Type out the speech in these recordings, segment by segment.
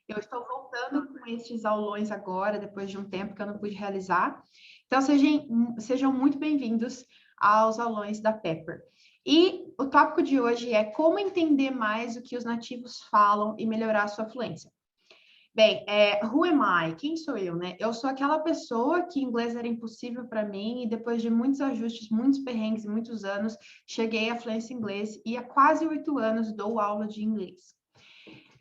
Eu estou voltando com estes aulões agora, depois de um tempo que eu não pude realizar. Então, sejam muito bem-vindos aos aulões da Pepper. E o tópico de hoje é como entender mais o que os nativos falam e melhorar a sua fluência. Bem, who am I? Quem sou eu, né? Eu sou aquela pessoa que inglês era impossível para mim e depois de muitos ajustes, muitos perrengues e muitos anos, cheguei à fluência em inglês e há quase 8 anos dou aula de inglês.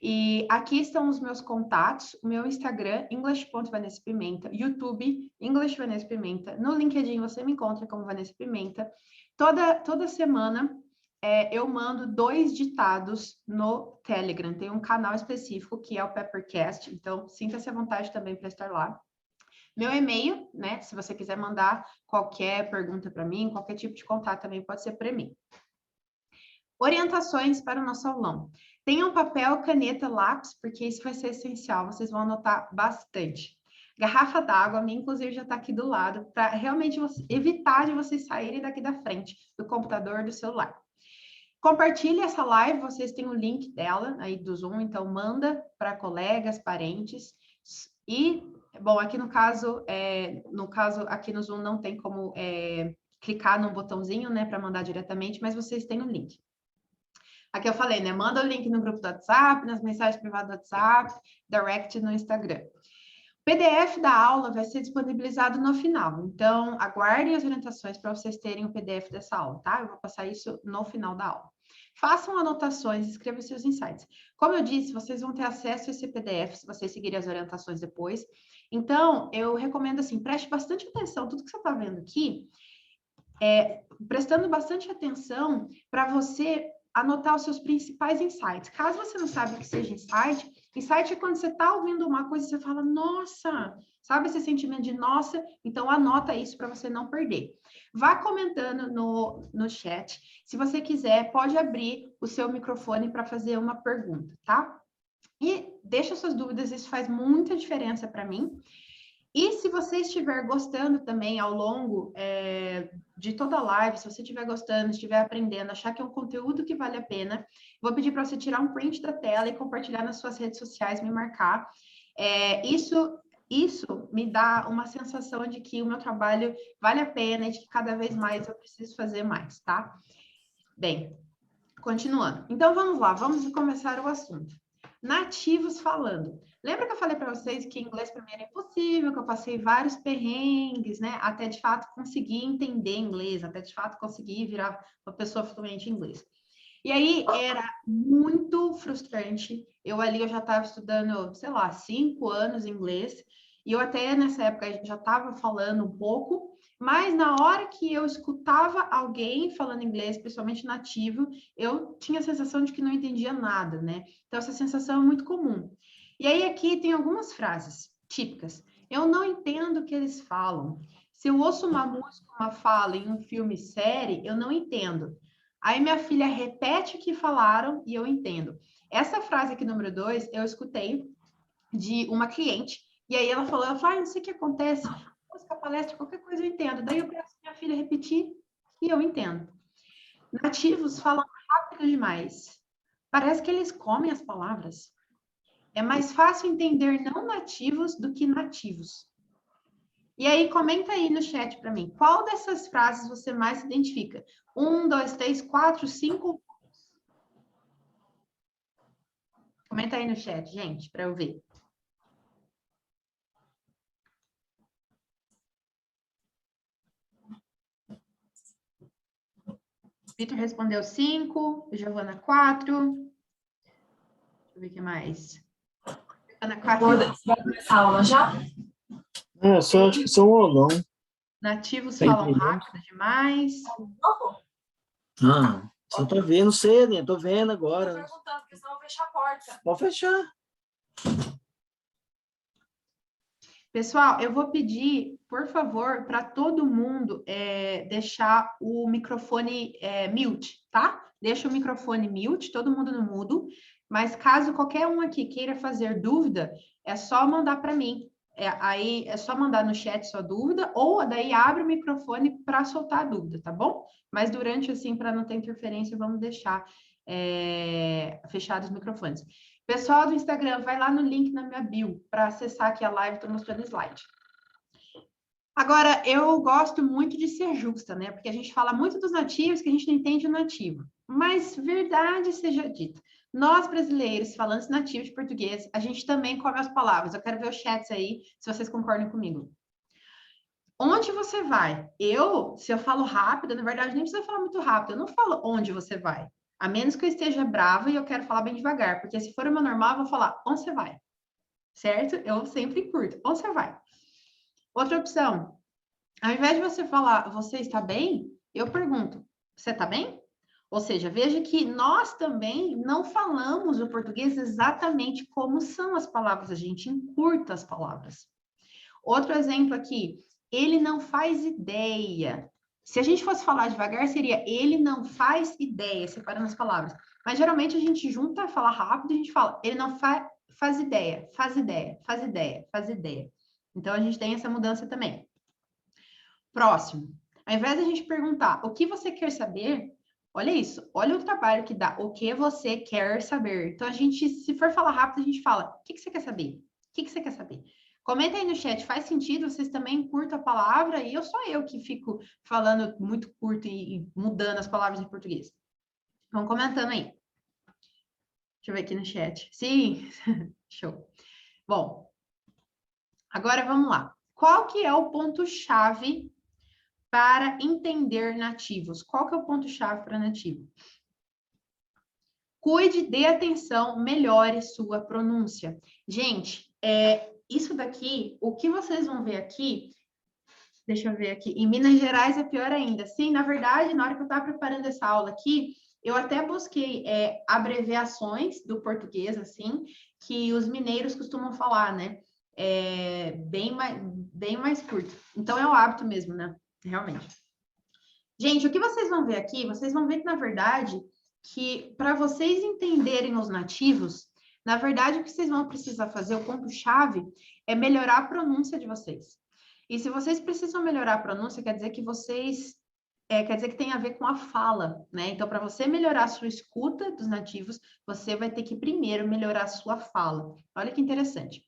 E aqui estão os meus contatos, o meu Instagram, english.vanessa Pimenta, YouTube, English Vanessa Pimenta, no LinkedIn você me encontra como Vanessa Pimenta. Toda semana eu mando 2 ditados no Telegram, tem um canal específico que é o Peppercast, então sinta-se à vontade também para estar lá. Meu e-mail, né, se você quiser mandar qualquer pergunta para mim, qualquer tipo de contato também pode ser para mim. Orientações para o nosso aulão. Tenham papel, caneta, lápis, porque isso vai ser essencial, vocês vão anotar bastante. Garrafa d'água, a minha inclusive já está aqui do lado, para realmente evitar de vocês saírem daqui da frente, do computador, do celular. Compartilhe essa live, vocês têm o link dela aí do Zoom, então manda para colegas, parentes. E, bom, aqui no caso aqui no Zoom não tem como clicar no botãozinho, né, para mandar diretamente, mas vocês têm o link. Aqui eu falei, né? Manda o link no grupo do WhatsApp, nas mensagens privadas do WhatsApp, direct no Instagram. O PDF da aula vai ser disponibilizado no final, então aguardem as orientações para vocês terem o PDF dessa aula, tá? Eu vou passar isso no final da aula. Façam anotações, escrevam seus insights. Como eu disse, vocês vão ter acesso a esse PDF se vocês seguirem as orientações depois. Então, eu recomendo assim, preste bastante atenção, tudo que você está vendo aqui, prestando bastante atenção para você anotar os seus principais insights. Caso você não saiba o que seja insight é quando você está ouvindo uma coisa e você fala, nossa, sabe esse sentimento de nossa? Então, anota isso para você não perder. Vá comentando no chat. Se você quiser, pode abrir o seu microfone para fazer uma pergunta, tá? E deixa suas dúvidas, isso faz muita diferença para mim. E se você estiver gostando também ao longo de toda a live, se você estiver gostando, estiver aprendendo, achar que é um conteúdo que vale a pena, vou pedir para você tirar um print da tela e compartilhar nas suas redes sociais, me marcar. Isso me dá uma sensação de que o meu trabalho vale a pena e de que cada vez mais eu preciso fazer mais, tá? Bem, continuando. Então, vamos lá, vamos começar o assunto. Nativos falando. Lembra que eu falei para vocês que inglês para mim era impossível, que eu passei vários perrengues, né? Até de fato conseguir entender inglês, até de fato conseguir virar uma pessoa fluente em inglês. E aí era muito frustrante. Eu já estava estudando, sei lá, 5 anos inglês, e eu até nessa época já estava falando um pouco, mas na hora que eu escutava alguém falando inglês, principalmente nativo, eu tinha a sensação de que não entendia nada, né? Então, essa sensação é muito comum. E aí, aqui tem algumas frases típicas. Eu não entendo o que eles falam. Se eu ouço uma música, uma fala em um filme, série, eu não entendo. Aí, minha filha repete o que falaram e eu entendo. Essa frase aqui, número 2, eu escutei de uma cliente. E aí, ela falou, não sei o que acontece. Música, palestra, qualquer coisa eu entendo. Daí, eu peço minha filha repetir e eu entendo. Nativos falam rápido demais. Parece que eles comem as palavras. É mais fácil entender não nativos do que nativos. E aí, comenta aí no chat para mim. Qual dessas frases você mais se identifica? 1, 2, 3, 4, 5. Comenta aí no chat, gente, para eu ver. Vitor respondeu 5, Giovana 4. Deixa eu ver o que mais. Ana 4. Vai começar a aula já? Só acho que são um aulão. Nativos falam rápido demais. Só tô vendo cedo, eu tô vendo agora. Tô perguntando, porque senão eu vou fechar a porta. Pode fechar. Pessoal, eu vou pedir, por favor, para todo mundo deixar o microfone mute, tá? Deixa o microfone mute, todo mundo no mudo. Mas caso qualquer um aqui queira fazer dúvida, é só mandar para mim. Aí é só mandar no chat sua dúvida, ou daí abre o microfone para soltar a dúvida, tá bom? Mas durante, assim, para não ter interferência, vamos deixar fechados os microfones. Pessoal do Instagram, vai lá no link na minha bio para acessar aqui a live, estou mostrando o slide. Agora, eu gosto muito de ser justa, né? Porque a gente fala muito dos nativos que a gente não entende o nativo. Mas, verdade seja dita, nós brasileiros, falantes nativos de português, a gente também come as palavras. Eu quero ver os chats aí, se vocês concordam comigo. Onde você vai? Se eu falo rápido, na verdade, nem precisa falar muito rápido. Eu não falo onde você vai. A menos que eu esteja brava e eu quero falar bem devagar. Porque se for uma normal, eu vou falar, onde você vai? Certo? Eu sempre curto. Onde você vai? Outra opção. Ao invés de você falar, você está bem? Eu pergunto, você está bem? Ou seja, veja que nós também não falamos o português exatamente como são as palavras. A gente encurta as palavras. Outro exemplo aqui. Ele não faz ideia. Se a gente fosse falar devagar, seria ele não faz ideia, separando as palavras. Mas geralmente a gente junta, fala rápido, e a gente fala, ele não faz ideia, faz ideia, faz ideia, faz ideia. Então a gente tem essa mudança também. Próximo. Ao invés de a gente perguntar o que você quer saber, olha isso, olha o trabalho que dá, o que você quer saber. Então a gente, se for falar rápido, a gente fala, o que você quer saber? O que você quer saber? Comenta aí no chat, faz sentido? Vocês também curtam a palavra? E eu sou eu que fico falando muito curto e mudando as palavras em português. Vão comentando aí. Deixa eu ver aqui no chat. Sim, show. Bom, agora vamos lá. Qual que é o ponto-chave para entender nativos? Qual que é o ponto-chave para nativo? Cuide, dê atenção, melhore sua pronúncia. Gente, isso daqui, o que vocês vão ver aqui, deixa eu ver aqui, em Minas Gerais é pior ainda. Sim, na verdade, na hora que eu estava preparando essa aula aqui, eu até busquei abreviações do português, assim, que os mineiros costumam falar, né? Bem mais curto. Então, é o hábito mesmo, né? Realmente. Gente, o que vocês vão ver aqui, vocês vão ver que, na verdade, que para vocês entenderem os nativos, na verdade, o que vocês vão precisar fazer, o ponto-chave, é melhorar a pronúncia de vocês. E se vocês precisam melhorar a pronúncia, quer dizer que quer dizer que tem a ver com a fala, né? Então, para você melhorar a sua escuta dos nativos, você vai ter que primeiro melhorar a sua fala. Olha que interessante.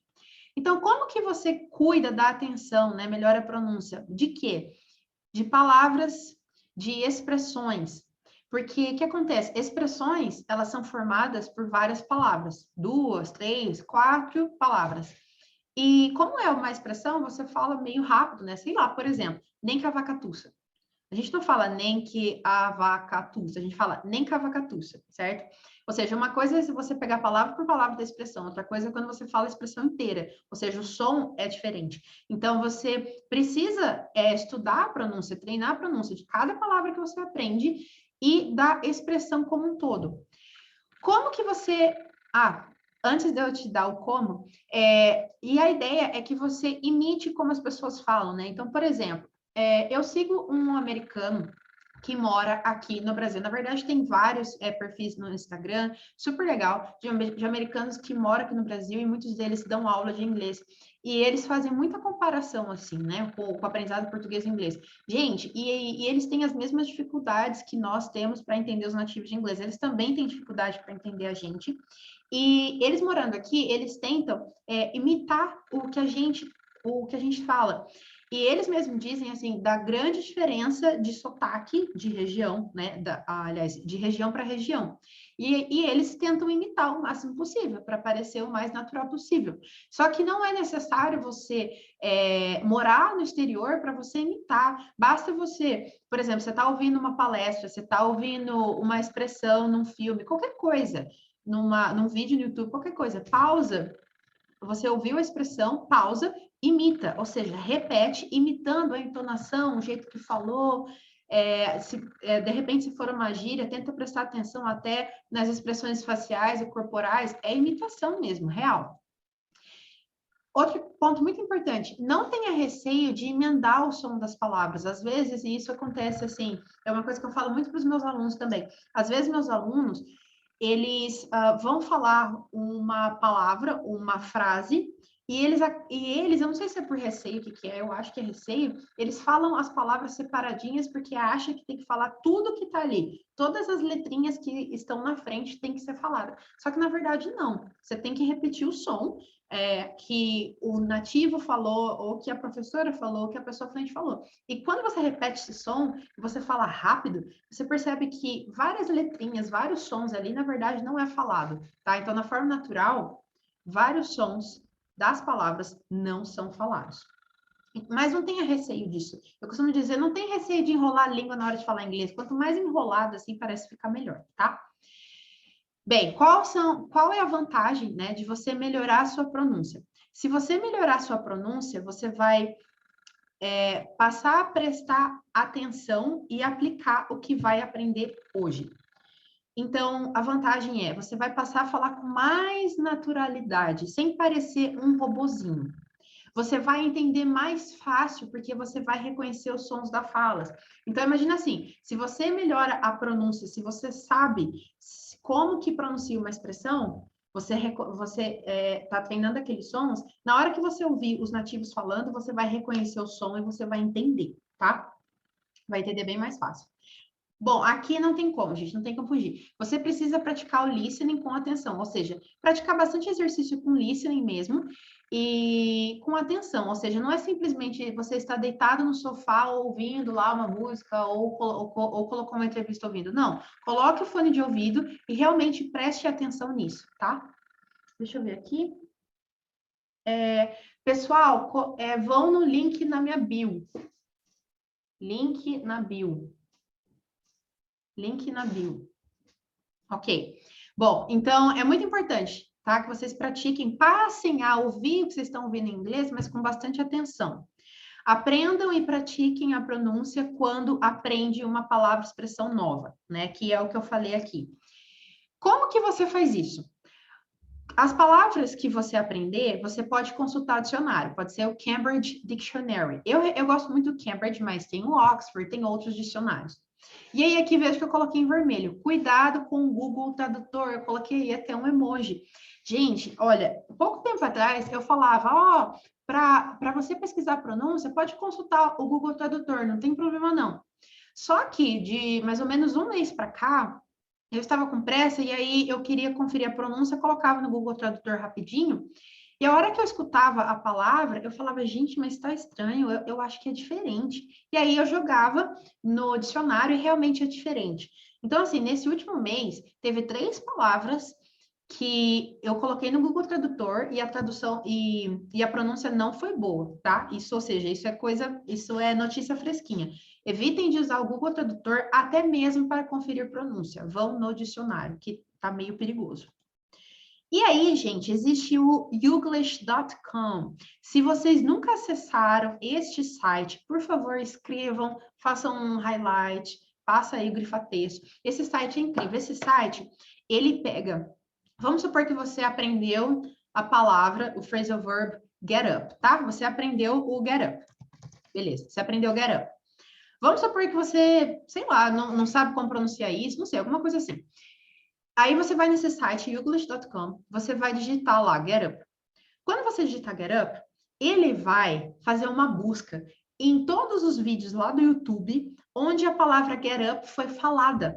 Então, como que você cuida da atenção, né? Melhora a pronúncia? De quê? De palavras, de expressões. Porque o que acontece? Expressões, elas são formadas por várias palavras. 2, 3, 4 palavras. E como é uma expressão, você fala meio rápido, né? Sei lá, por exemplo, nem que a vaca tussa. A gente não fala nem que a vaca tussa, a gente fala nem que a vaca tussa, certo? Ou seja, uma coisa é se você pegar palavra por palavra da expressão, outra coisa é quando você fala a expressão inteira, ou seja, o som é diferente. Então, você precisa estudar a pronúncia, treinar a pronúncia de cada palavra que você aprende e da expressão como um todo. Como que você... antes de eu te dar o como, e a ideia é que você imite como as pessoas falam, né? Então, por exemplo, eu sigo um americano que mora aqui no Brasil. Na verdade, tem vários perfis no Instagram, super legal, de americanos que moram aqui no Brasil e muitos deles dão aula de inglês. E eles fazem muita comparação, assim, né, com o aprendizado português e inglês. Gente, e eles têm as mesmas dificuldades que nós temos para entender os nativos de inglês. Eles também têm dificuldade para entender a gente. E eles morando aqui, eles tentam imitar o que a gente fala. E eles mesmos dizem, assim, da grande diferença de sotaque de região, né? Aliás, de região para região. E eles tentam imitar o máximo possível, para parecer o mais natural possível. Só que não é necessário você morar no exterior para você imitar. Basta você, por exemplo, você está ouvindo uma palestra, você está ouvindo uma expressão num filme, qualquer coisa, num vídeo no YouTube, qualquer coisa, pausa. Você ouviu a expressão, pausa, imita, ou seja, repete, imitando a entonação, o jeito que falou. De repente, se for uma gíria, tenta prestar atenção até nas expressões faciais e corporais. É imitação mesmo, real. Outro ponto muito importante, não tenha receio de emendar o som das palavras. Às vezes, e isso acontece assim, é uma coisa que eu falo muito para os meus alunos também. Às vezes, meus alunos, eles vão falar uma palavra, uma frase, E eles, eu não sei se é por receio, o que é, eu acho que é receio, eles falam as palavras separadinhas porque acham que tem que falar tudo que tá ali. Todas as letrinhas que estão na frente tem que ser falada. Só que, na verdade, não. Você tem que repetir o som que o nativo falou, ou que a professora falou, ou que a pessoa à frente falou. E quando você repete esse som, você fala rápido, você percebe que várias letrinhas, vários sons ali, na verdade, não é falado, tá? Então, na forma natural, vários sons das palavras não são falados. Mas não tenha receio disso. Eu costumo dizer, não tem receio de enrolar a língua na hora de falar inglês. Quanto mais enrolado, assim, parece ficar melhor, tá? Bem, qual é a vantagem, né, de você melhorar a sua pronúncia? Se você melhorar a sua pronúncia, você vai passar a prestar atenção e aplicar o que vai aprender hoje. Então, a vantagem é, você vai passar a falar com mais naturalidade, sem parecer um robozinho. Você vai entender mais fácil, porque você vai reconhecer os sons da fala. Então, imagina assim, se você melhora a pronúncia, se você sabe como que pronuncia uma expressão, você está treinando aqueles sons, na hora que você ouvir os nativos falando, você vai reconhecer o som e você vai entender, tá? Vai entender bem mais fácil. Bom, aqui não tem como, gente, não tem como fugir. Você precisa praticar o listening com atenção, ou seja, praticar bastante exercício com listening mesmo e com atenção, ou seja, não é simplesmente você estar deitado no sofá ouvindo lá uma música ou colocou uma entrevista ouvindo. Não, coloque o fone de ouvido e realmente preste atenção nisso, tá? Deixa eu ver aqui. Pessoal, vão no link na minha bio. Link na bio. Link na bio. Ok. Bom, então é muito importante, tá? Que vocês pratiquem, passem a ouvir o que vocês estão ouvindo em inglês, mas com bastante atenção. Aprendam e pratiquem a pronúncia quando aprende uma palavra, expressão nova, né? Que é o que eu falei aqui. Como que você faz isso? As palavras que você aprender, você pode consultar o dicionário, pode ser o Cambridge Dictionary. Eu gosto muito do Cambridge, mas tem o Oxford, tem outros dicionários. E aí, aqui vejo que eu coloquei em vermelho. Cuidado com o Google Tradutor. Eu coloquei até um emoji. Gente, olha, pouco tempo atrás eu falava, para você pesquisar a pronúncia, pode consultar o Google Tradutor, não tem problema não. Só que de mais ou menos um mês para cá, eu estava com pressa e aí eu queria conferir a pronúncia, colocava no Google Tradutor rapidinho. E a hora que eu escutava a palavra, eu falava, gente, mas está estranho, eu acho que é diferente. E aí eu jogava no dicionário e realmente é diferente. Então, assim, nesse último mês, teve 3 palavras que eu coloquei no Google Tradutor e a tradução e a pronúncia não foi boa, tá? Isso, ou seja, isso é notícia fresquinha. Evitem de usar o Google Tradutor até mesmo para conferir pronúncia. Vão no dicionário, que tá meio perigoso. E aí, gente, existe o youglish.com. Se vocês nunca acessaram este site, por favor, escrevam, façam um highlight, passa aí o grifa-texto. Esse site é incrível. Esse site, ele pega... Vamos supor que você aprendeu a palavra, o phrasal verb get up, tá? Você aprendeu o get up. Beleza, você aprendeu o get up. Vamos supor que você, sei lá, não sabe como pronunciar isso, não sei, alguma coisa assim. Aí você vai nesse site, youglish.com, você vai digitar lá, get up. Quando você digitar get up, ele vai fazer uma busca em todos os vídeos lá do YouTube, onde a palavra get up foi falada.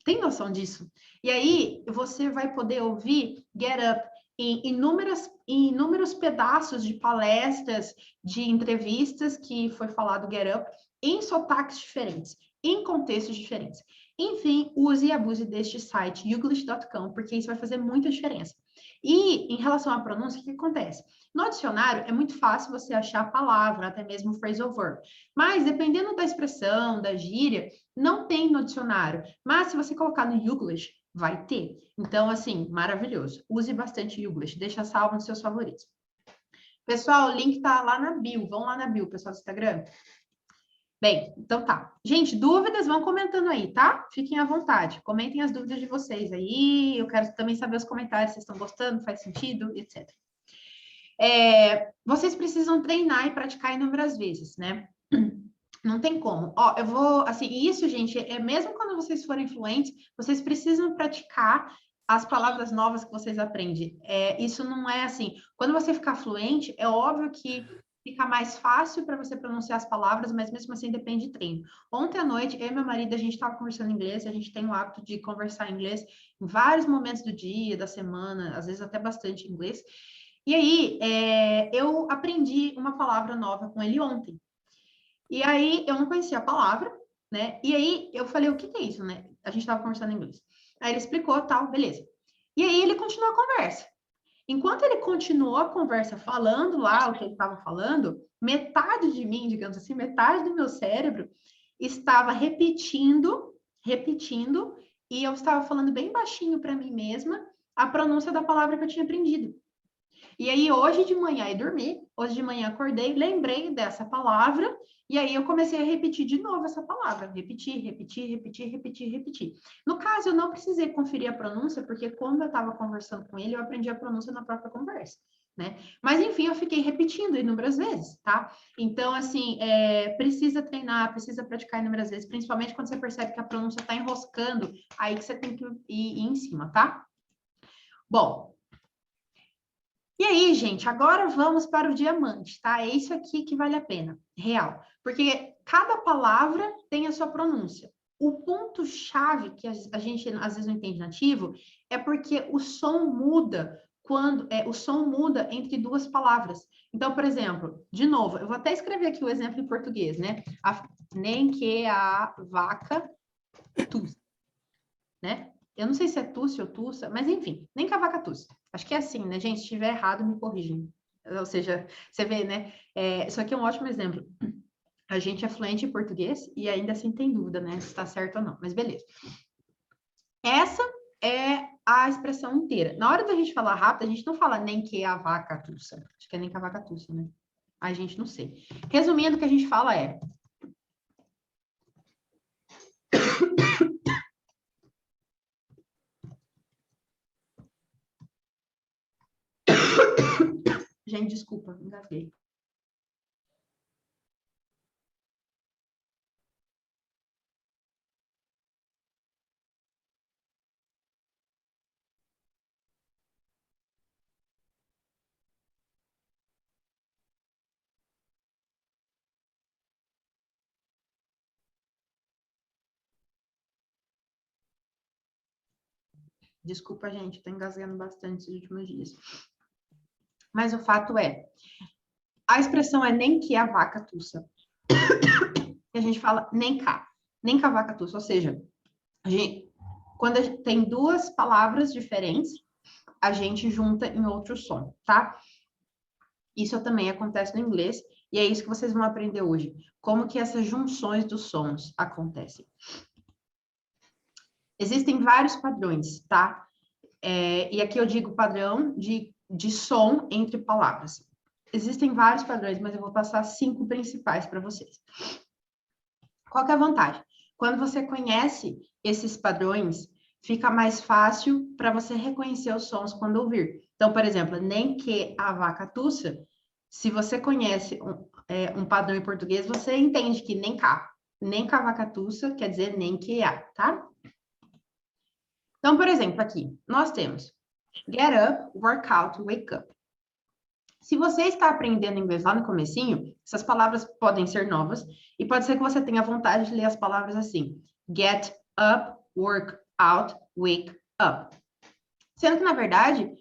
Tem noção disso? E aí, você vai poder ouvir get up em inúmeros pedaços de palestras, de entrevistas que foi falado get up, em sotaques diferentes, em contextos diferentes. Enfim, use e abuse deste site, youglish.com, porque isso vai fazer muita diferença. E, em relação à pronúncia, o que acontece? No dicionário, é muito fácil você achar a palavra, até mesmo o phrasal verb. Mas, dependendo da expressão, da gíria, não tem no dicionário. Mas, se você colocar no Youglish, vai ter. Então, assim, maravilhoso. Use bastante Youglish. Deixa salvo nos seus favoritos. Pessoal, o link tá lá na bio. Vão lá na bio, pessoal do Instagram. Bem, então tá. Gente, dúvidas, vão comentando aí, tá? Fiquem à vontade. Comentem as dúvidas de vocês aí. Eu quero também saber os comentários, se vocês estão gostando, faz sentido, etc. Vocês precisam treinar e praticar inúmeras vezes, né? Não tem como. Ó, eu vou, assim, isso, gente, mesmo quando vocês forem fluentes, vocês precisam praticar as palavras novas que vocês aprendem. Isso não é assim. Quando você ficar fluente, é óbvio que fica mais fácil para você pronunciar as palavras, mas mesmo assim depende de treino. Ontem à noite, eu e meu marido, a gente estava conversando em inglês, a gente tem o hábito de conversar em inglês em vários momentos do dia, da semana, às vezes até bastante inglês. E aí, eu aprendi uma palavra nova com ele ontem. E aí, eu não conhecia a palavra, né? E aí, eu falei, o que é isso, né? A gente estava conversando em inglês. Aí ele explicou, tal, beleza. E aí, ele continuou a conversa. Enquanto ele continuou a conversa falando lá o que ele estava falando, metade de mim, digamos assim, metade do meu cérebro estava repetindo, e eu estava falando bem baixinho para mim mesma a pronúncia da palavra que eu tinha aprendido. E aí, hoje de manhã, eu dormi, hoje de manhã acordei, lembrei dessa palavra, e aí eu comecei a repetir de novo essa palavra. Repetir. No caso, eu não precisei conferir a pronúncia, porque quando eu estava conversando com ele, eu aprendi a pronúncia na própria conversa, né? Mas, enfim, eu fiquei repetindo inúmeras vezes, tá? Então, assim, precisa treinar, precisa praticar inúmeras vezes, principalmente quando você percebe que a pronúncia está enroscando, aí que você tem que ir em cima, tá? Bom, e aí, gente, agora vamos para o diamante, tá? É isso aqui que vale a pena, real. Porque cada palavra tem a sua pronúncia. O ponto-chave que a gente às vezes não entende nativo é porque o som muda quando o som muda entre duas palavras. Então, por exemplo, de novo, eu vou até escrever aqui o exemplo em português, né? Nem que a vaca tussa, né? Eu não sei se é tussa ou tussa, mas enfim, nem que a vaca tussa. Acho que é assim, né, gente? Se estiver errado, me corrigem. Ou seja, você vê, né? Isso aqui é um ótimo exemplo. A gente é fluente em português e ainda assim tem dúvida, né? Se está certo ou não, mas beleza. Essa é a expressão inteira. Na hora da gente falar rápido, a gente não fala nem que a vaca tussa. Acho que é nem que a vaca tussa, né? A gente não sei. Resumindo, o que a gente fala é... Gente, desculpa, engasguei. Desculpa, gente, tô engasgando bastante esses últimos dias. Mas o fato é, a expressão é nem que a vaca tussa. E a gente fala nem cá a vaca tussa. Ou seja, quando tem duas palavras diferentes, a gente junta em outro som, tá? Isso também acontece no inglês, e é isso que vocês vão aprender hoje. Como que essas junções dos sons acontecem. Existem vários padrões, tá? E aqui eu digo padrão de som entre palavras. Existem vários padrões, mas eu vou passar 5 principais para vocês. Qual que é a vantagem? Quando você conhece esses padrões, fica mais fácil para você reconhecer os sons quando ouvir. Então, por exemplo, nem que a vaca tussa, se você conhece um padrão em português, você entende que nem cá a vaca tussa quer dizer nem que a, tá? Então, por exemplo, aqui, nós temos get up, work out, wake up. Se você está aprendendo inglês lá no comecinho, essas palavras podem ser novas e pode ser que você tenha vontade de ler as palavras assim. Get up, work out, wake up. Sendo que, na verdade,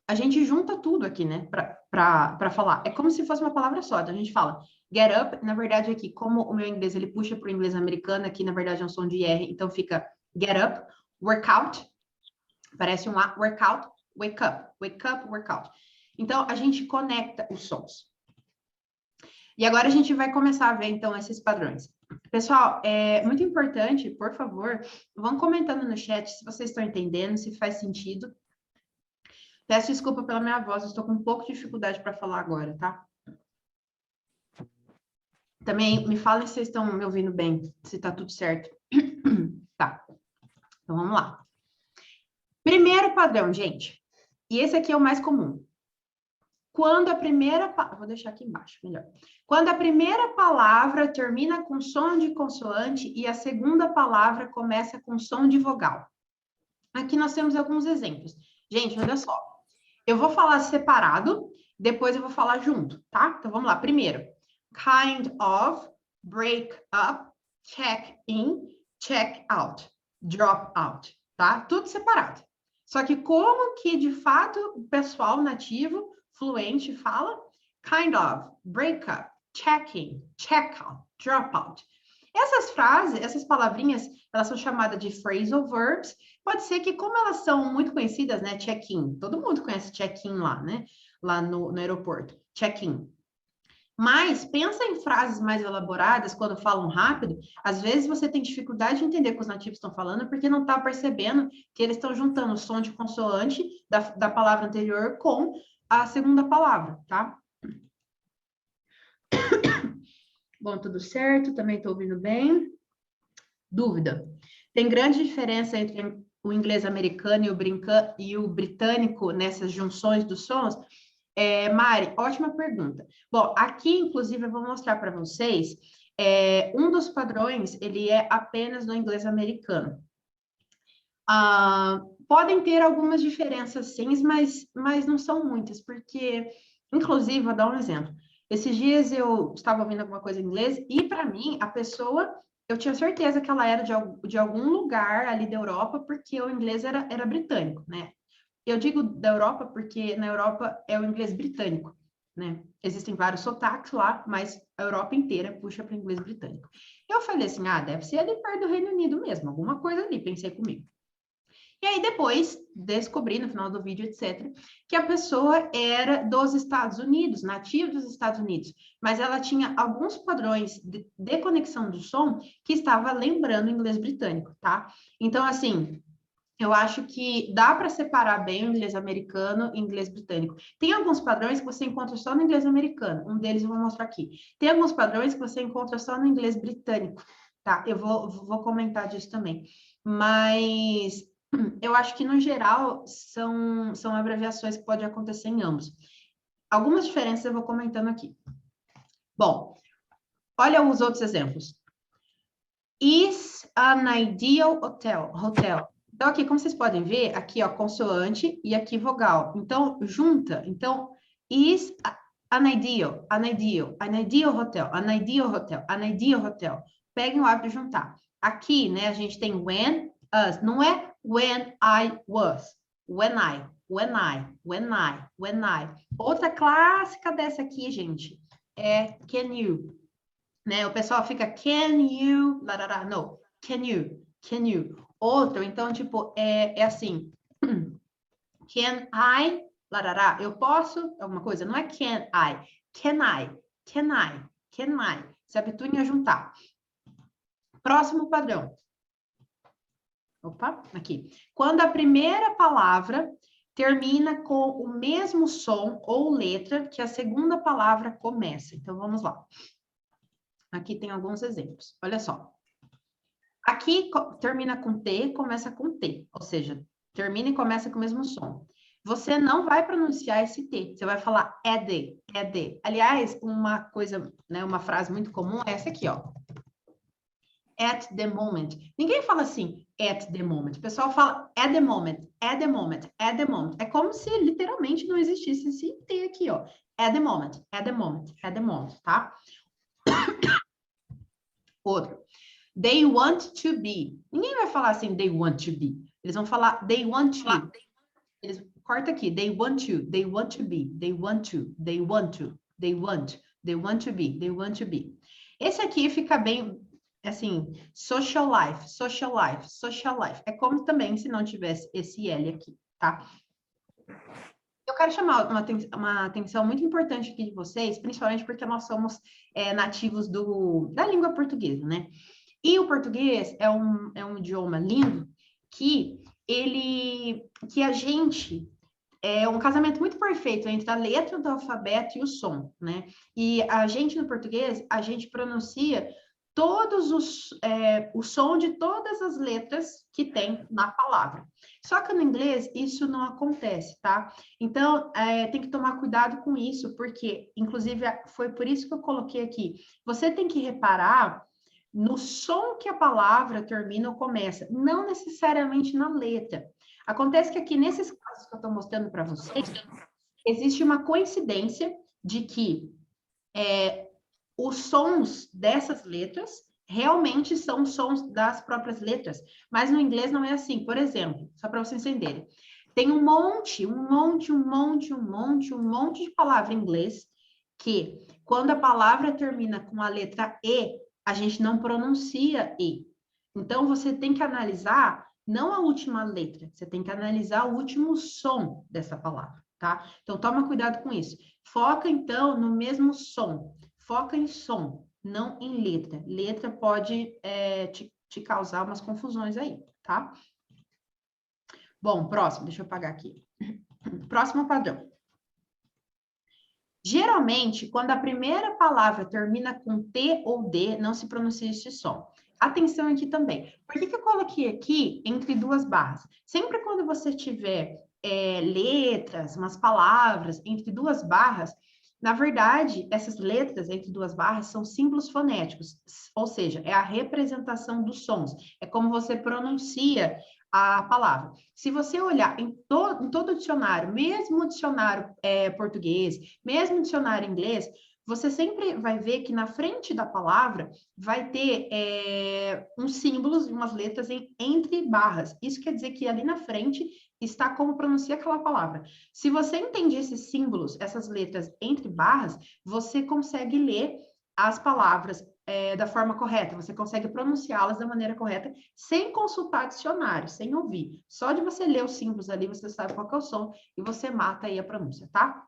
a gente junta tudo aqui, né, para falar. É como se fosse uma palavra só. Então, a gente fala get up, na verdade, aqui, como o meu inglês, ele puxa para o inglês americano, aqui, na verdade, é um som de R, então fica get up, work out, parece um A, work out, wake up, work out. Então, a gente conecta os sons. E agora a gente vai começar a ver, então, esses padrões. Pessoal, é muito importante, por favor, vão comentando no chat se vocês estão entendendo, se faz sentido. Peço desculpa pela minha voz, eu estou com um pouco de dificuldade para falar agora, tá? Também me falem se vocês estão me ouvindo bem, se tá tudo certo. Tá, então vamos lá. Primeiro padrão, gente, e esse aqui é o mais comum. Quando a primeira... Vou deixar aqui embaixo, melhor. Quando a primeira palavra termina com som de consoante e a segunda palavra começa com som de vogal. Aqui nós temos alguns exemplos. Gente, olha só. Eu vou falar separado, depois eu vou falar junto, tá? Então, vamos lá. Primeiro, kind of, break up, check in, check out, drop out, tá? Tudo separado. Só que como que, de fato, o pessoal nativo, fluente, fala? Kind of, break up, check in, check out, drop out. Essas frases, essas palavrinhas, elas são chamadas de phrasal verbs. Pode ser que, como elas são muito conhecidas, né? Check-in. Todo mundo conhece check-in lá, né? Lá no aeroporto. Check-in. Mas pensa em frases mais elaboradas, quando falam rápido, às vezes você tem dificuldade de entender o que os nativos estão falando, porque não está percebendo que eles estão juntando o som de consoante da palavra anterior com a segunda palavra, tá? Bom, tudo certo, também estou ouvindo bem. Dúvida. Tem grande diferença entre o inglês americano e o britânico nessas junções dos sons? Mari, ótima pergunta. Bom, aqui, inclusive, eu vou mostrar para vocês, um dos padrões, ele é apenas no inglês americano. Podem ter algumas diferenças, sim, mas não são muitas, porque, inclusive, vou dar um exemplo. Esses dias eu estava ouvindo alguma coisa em inglês e, para mim, a pessoa, eu tinha certeza que ela era de algum lugar ali da Europa, porque o inglês era britânico, né? Eu digo da Europa porque na Europa é o inglês britânico, né? Existem vários sotaques lá, mas a Europa inteira puxa para o inglês britânico. Eu falei assim, deve ser ali perto do Reino Unido mesmo, alguma coisa ali, pensei comigo. E aí depois descobri no final do vídeo, etc., que a pessoa era dos Estados Unidos, nativa dos Estados Unidos, mas ela tinha alguns padrões de conexão do som que estava lembrando o inglês britânico, tá? Então, assim, eu acho que dá para separar bem o inglês americano e o inglês britânico. Tem alguns padrões que você encontra só no inglês americano, um deles eu vou mostrar aqui. Tem alguns padrões que você encontra só no inglês britânico, tá? Eu vou comentar disso também. Mas eu acho que, no geral, são abreviações que podem acontecer em ambos. Algumas diferenças eu vou comentando aqui. Bom, olha os outros exemplos. Is an ideal hotel. Então, aqui, como vocês podem ver, aqui, ó, consoante e aqui vogal. Então, junta. Então, is an ideal hotel. Peguem o hábito de juntar. Aqui, né, a gente tem when, us. Não é when I was. When I. Outra clássica dessa aqui, gente, é can you. Né? O pessoal fica can you, larará. Não, can you. Outro, então, tipo, é assim, can I, larará, eu posso, alguma coisa, não é can I, se habituem a juntar. Próximo padrão. Opa, aqui. Quando a primeira palavra termina com o mesmo som ou letra que a segunda palavra começa. Então, vamos lá. Aqui tem alguns exemplos. Olha só. Aqui termina com T, começa com T. Ou seja, termina e começa com o mesmo som. Você não vai pronunciar esse T. Você vai falar de. Aliás, uma coisa, né, uma frase muito comum é essa aqui, ó. At the moment. Ninguém fala assim, at the moment. O pessoal fala at the moment. É como se literalmente não existisse esse T aqui, ó. At the moment, tá? Outro. They want to be. Ninguém vai falar assim, they want to be. Eles vão falar, they want to. Eles, corta aqui, they want to be, they want to be. Esse aqui fica bem, assim, social life. É como também se não tivesse esse L aqui, tá? Eu quero chamar uma atenção muito importante aqui de vocês, principalmente porque nós somos nativos da língua portuguesa, né? E o português é um idioma lindo que a gente é um casamento muito perfeito entre a letra do alfabeto e o som, né? E a gente no português, a gente pronuncia o som de todas as letras que tem na palavra. Só que no inglês isso não acontece, tá? Então, tem que tomar cuidado com isso, porque, inclusive, foi por isso que eu coloquei aqui. Você tem que reparar no som que a palavra termina ou começa, não necessariamente na letra. Acontece que aqui, nesses casos que eu estou mostrando para vocês, existe uma coincidência de que os sons dessas letras realmente são sons das próprias letras, mas no inglês não é assim. Por exemplo, só para vocês entenderem, tem um monte de palavra em inglês que, quando a palavra termina com a letra E, a gente não pronuncia E. Então, você tem que analisar não a última letra, você tem que analisar o último som dessa palavra, tá? Então, toma cuidado com isso. Foca, então, no mesmo som. Foca em som, não em letra. Letra pode te causar umas confusões aí, tá? Bom, próximo, deixa eu apagar aqui. Próximo padrão. Geralmente, quando a primeira palavra termina com T ou D, não se pronuncia esse som. Atenção aqui também. Por que eu coloquei aqui entre duas barras? Sempre quando você tiver letras, umas palavras entre duas barras, na verdade, essas letras entre duas barras são símbolos fonéticos, ou seja, é a representação dos sons. É como você pronuncia a palavra. Se você olhar em todo dicionário, mesmo dicionário português, mesmo dicionário inglês, você sempre vai ver que na frente da palavra vai ter uns símbolos, umas letras entre barras. Isso quer dizer que ali na frente está como pronuncia aquela palavra. Se você entende esses símbolos, essas letras entre barras, você consegue ler as palavras da forma correta, você consegue pronunciá-las da maneira correta, sem consultar dicionário, sem ouvir. Só de você ler os símbolos ali, você sabe qual que é o som e você mata aí a pronúncia, tá?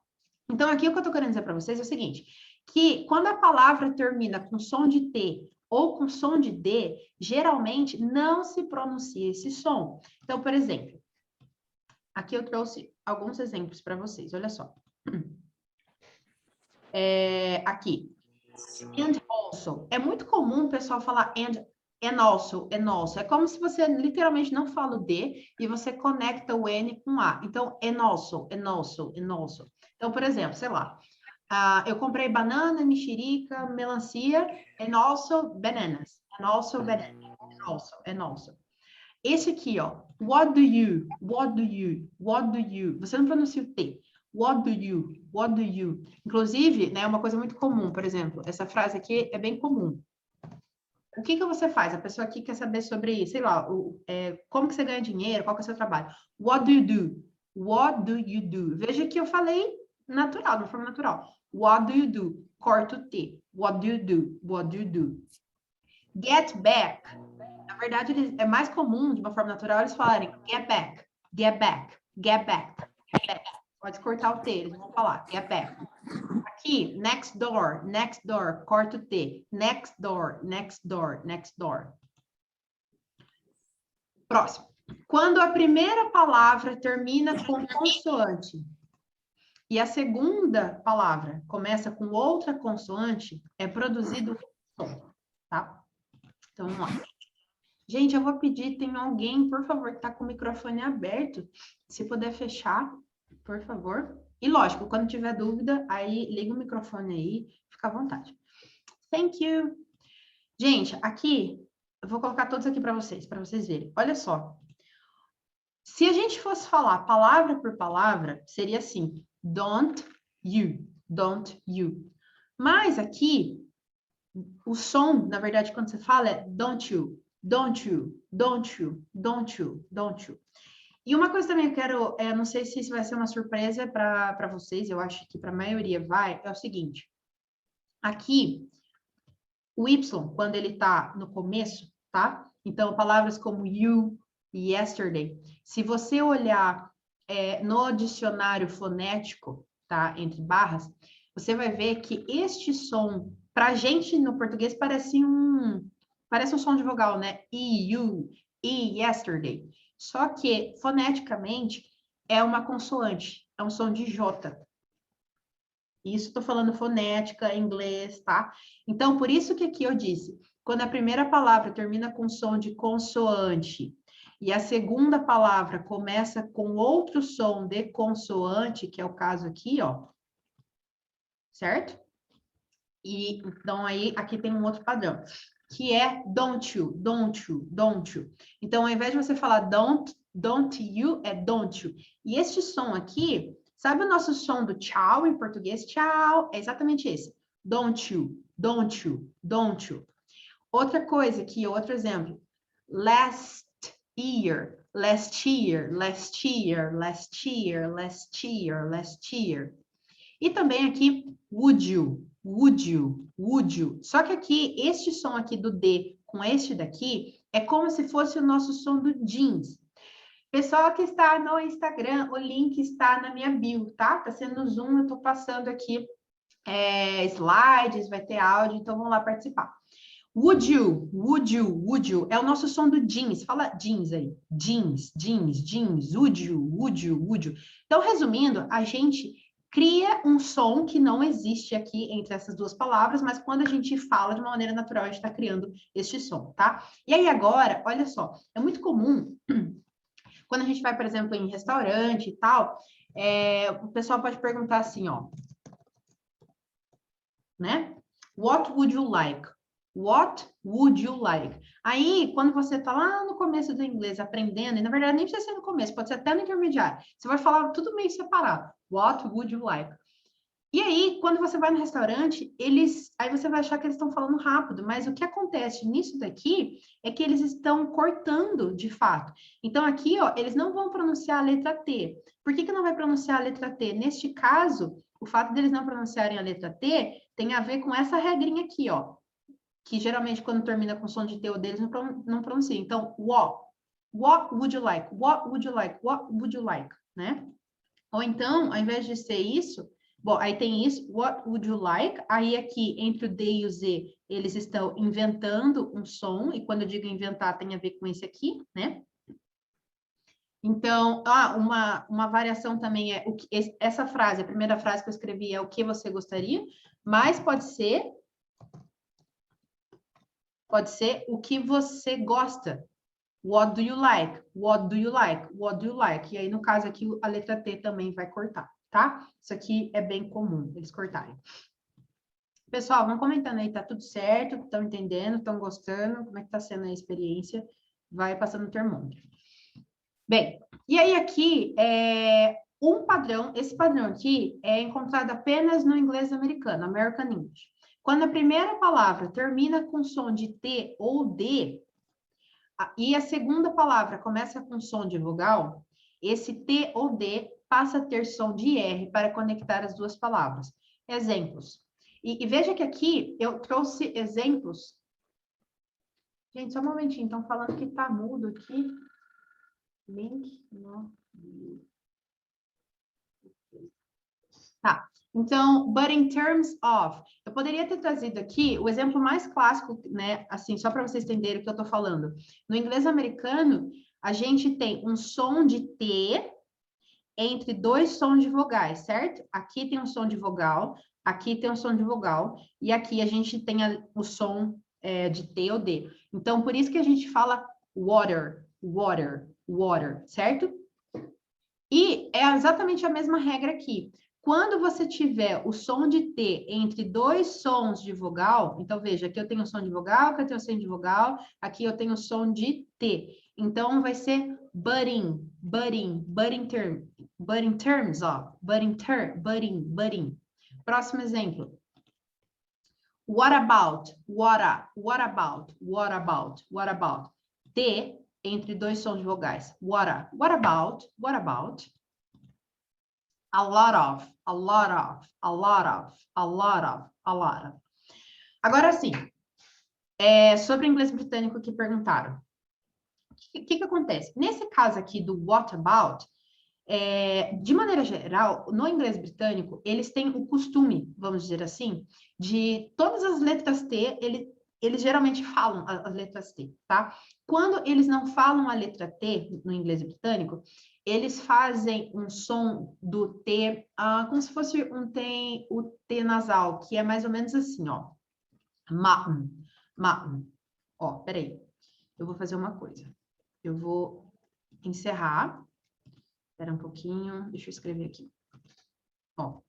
Então, aqui o que eu tô querendo dizer para vocês é o seguinte, que quando a palavra termina com som de T ou com som de D, geralmente não se pronuncia esse som. Então, por exemplo, aqui eu trouxe alguns exemplos para vocês, olha só. Aqui. And also. É muito comum o pessoal falar and also, and also. É como se você literalmente não fala o D e você conecta o N com A. Então, and also, and also, and also. Então, por exemplo, sei lá, eu comprei banana, mexerica, melancia, and also bananas. And also bananas. And also, and also. Esse aqui, ó, what do you, what do you, what do you. Você não pronuncia o T. What do you, what do you. Inclusive, né, é uma coisa muito comum, por exemplo, essa frase aqui é bem comum. O que você faz? A pessoa aqui quer saber sobre, sei lá, como que você ganha dinheiro, qual que é o seu trabalho. What do you do? What do you do? Veja que eu falei natural, de uma forma natural. What do you do? Corta o T. What do you do? What do you do? Get back. Na verdade, é mais comum, de uma forma natural, eles falarem get back, get back, get back, get back. Pode cortar o T, eles vão falar get back. Aqui, next door, corta o T. Next door, next door, next door. Próximo. Quando a primeira palavra termina com consoante e a segunda palavra começa com outra consoante, é produzido som, tá? Então, vamos lá. Gente, eu vou pedir, tem alguém, por favor, que está com o microfone aberto, se puder fechar, por favor. E lógico, quando tiver dúvida, aí liga o microfone aí, fica à vontade. Thank you. Gente, aqui, eu vou colocar todos aqui para vocês verem. Olha só. Se a gente fosse falar palavra por palavra, seria assim, don't you, don't you. Mas aqui, o som, na verdade, quando você fala é don't you, don't you, don't you, don't you, don't you. E uma coisa também que eu quero, não sei se isso vai ser uma surpresa para vocês, eu acho que para a maioria vai, é o seguinte. Aqui, o Y, quando ele está no começo, tá? Então, palavras como you, yesterday, se você olhar no dicionário fonético, tá? Entre barras, você vai ver que este som, para a gente no português, parece um som de vogal, né? E, you, e, yesterday. Só que, foneticamente, é uma consoante, é um som de J. Isso estou falando fonética, inglês, tá? Então, por isso que aqui eu disse, quando a primeira palavra termina com som de consoante e a segunda palavra começa com outro som de consoante, que é o caso aqui, ó. Certo? E, então, aí, aqui tem um outro padrão, que é don't you, don't you, don't you. Então, ao invés de você falar don't Don't you é don't you. E este som aqui, sabe o nosso som do tchau em português? Tchau, é exatamente esse. Don't you, don't you, don't you. Outra coisa aqui, outro exemplo. Last year, last year, last year, last year, last year, last year. E também aqui, would you, would you, would you. Só que aqui, este som aqui do D com este daqui, é como se fosse o nosso som do jeans. Pessoal que está no Instagram, o link está na minha bio, tá? Tá sendo no Zoom, eu tô passando aqui slides, vai ter áudio, então vamos lá participar. Would you, would you, would you, é o nosso som do jeans, fala jeans aí, jeans, jeans, jeans, would you, would you, would you. Então, resumindo, a gente cria um som que não existe aqui entre essas duas palavras, mas quando a gente fala de uma maneira natural, a gente está criando este som, tá? E aí agora, olha só, é muito comum, quando a gente vai, por exemplo, em restaurante e tal, o pessoal pode perguntar assim, ó, né? What would you like? What would you like? Aí, quando você está lá no começo do inglês aprendendo, e na verdade nem precisa ser no começo, pode ser até no intermediário, você vai falar tudo meio separado. What would you like? E aí, quando você vai no restaurante, aí você vai achar que eles estão falando rápido, mas o que acontece nisso daqui é que eles estão cortando de fato. Então, aqui, ó, eles não vão pronunciar a letra T. Por que não vai pronunciar a letra T? Neste caso, o fato deles não pronunciarem a letra T tem a ver com essa regrinha aqui, ó, que geralmente quando termina com som de T ou deles não pronuncia. Então, what would you like? What would you like? What would you like? Né? Ou então, ao invés de ser isso, bom, aí tem isso, what would you like? Aí aqui, entre o D e o Z, eles estão inventando um som, e quando eu digo inventar, tem a ver com esse aqui, né? Então, uma variação também é, essa frase, a primeira frase que eu escrevi é o que você gostaria, mas pode ser o que você gosta. What do you like? What do you like? What do you like? E aí, no caso aqui, a letra T também vai cortar, tá? Isso aqui é bem comum, eles cortarem. Pessoal, vão comentando aí, tá tudo certo? Estão entendendo? Estão gostando? Como é que tá sendo a experiência? Vai passando o termômetro. Bem, e aí aqui, um padrão, esse padrão aqui é encontrado apenas no inglês americano, American English. Quando a primeira palavra termina com som de T ou D, e a segunda palavra começa com som de vogal, esse T ou D passa a ter som de R para conectar as duas palavras. Exemplos. E veja que aqui eu trouxe exemplos. Gente, só um momentinho, estão falando que está mudo aqui. Link no... Tá. Então, but in terms of, eu poderia ter trazido aqui o exemplo mais clássico, né? Assim, só para vocês entenderem o que eu estou falando. No inglês americano, a gente tem um som de T entre dois sons de vogais, certo? Aqui tem um som de vogal, aqui tem um som de vogal, e aqui a gente tem o som de T ou D. Então, por isso que a gente fala water, water, water, certo? E é exatamente a mesma regra aqui. Quando você tiver o som de T entre dois sons de vogal, então veja, aqui eu tenho o som de vogal, aqui eu tenho o som de vogal, aqui eu tenho o som de T. Então vai ser budding, budding, budding term, budding terms, ó, budding term, budding, budding. Próximo exemplo. What about, what about, what about, what about. T entre dois sons de vogais. What about, what about. A lot of, a lot of, a lot of, a lot of, a lot of. Agora sim, sobre o inglês britânico que perguntaram. O que acontece? Nesse caso aqui do what about, de maneira geral, no inglês britânico, eles têm o costume, vamos dizer assim, de todas as letras T, eles geralmente falam as letras T, tá? Quando eles não falam a letra T no inglês britânico, eles fazem um som do T, como se fosse o T nasal, que é mais ou menos assim, ó. Mountain, mountain. Ó, peraí. Eu vou fazer uma coisa. Eu vou encerrar. Espera um pouquinho. Deixa eu escrever aqui. Ó,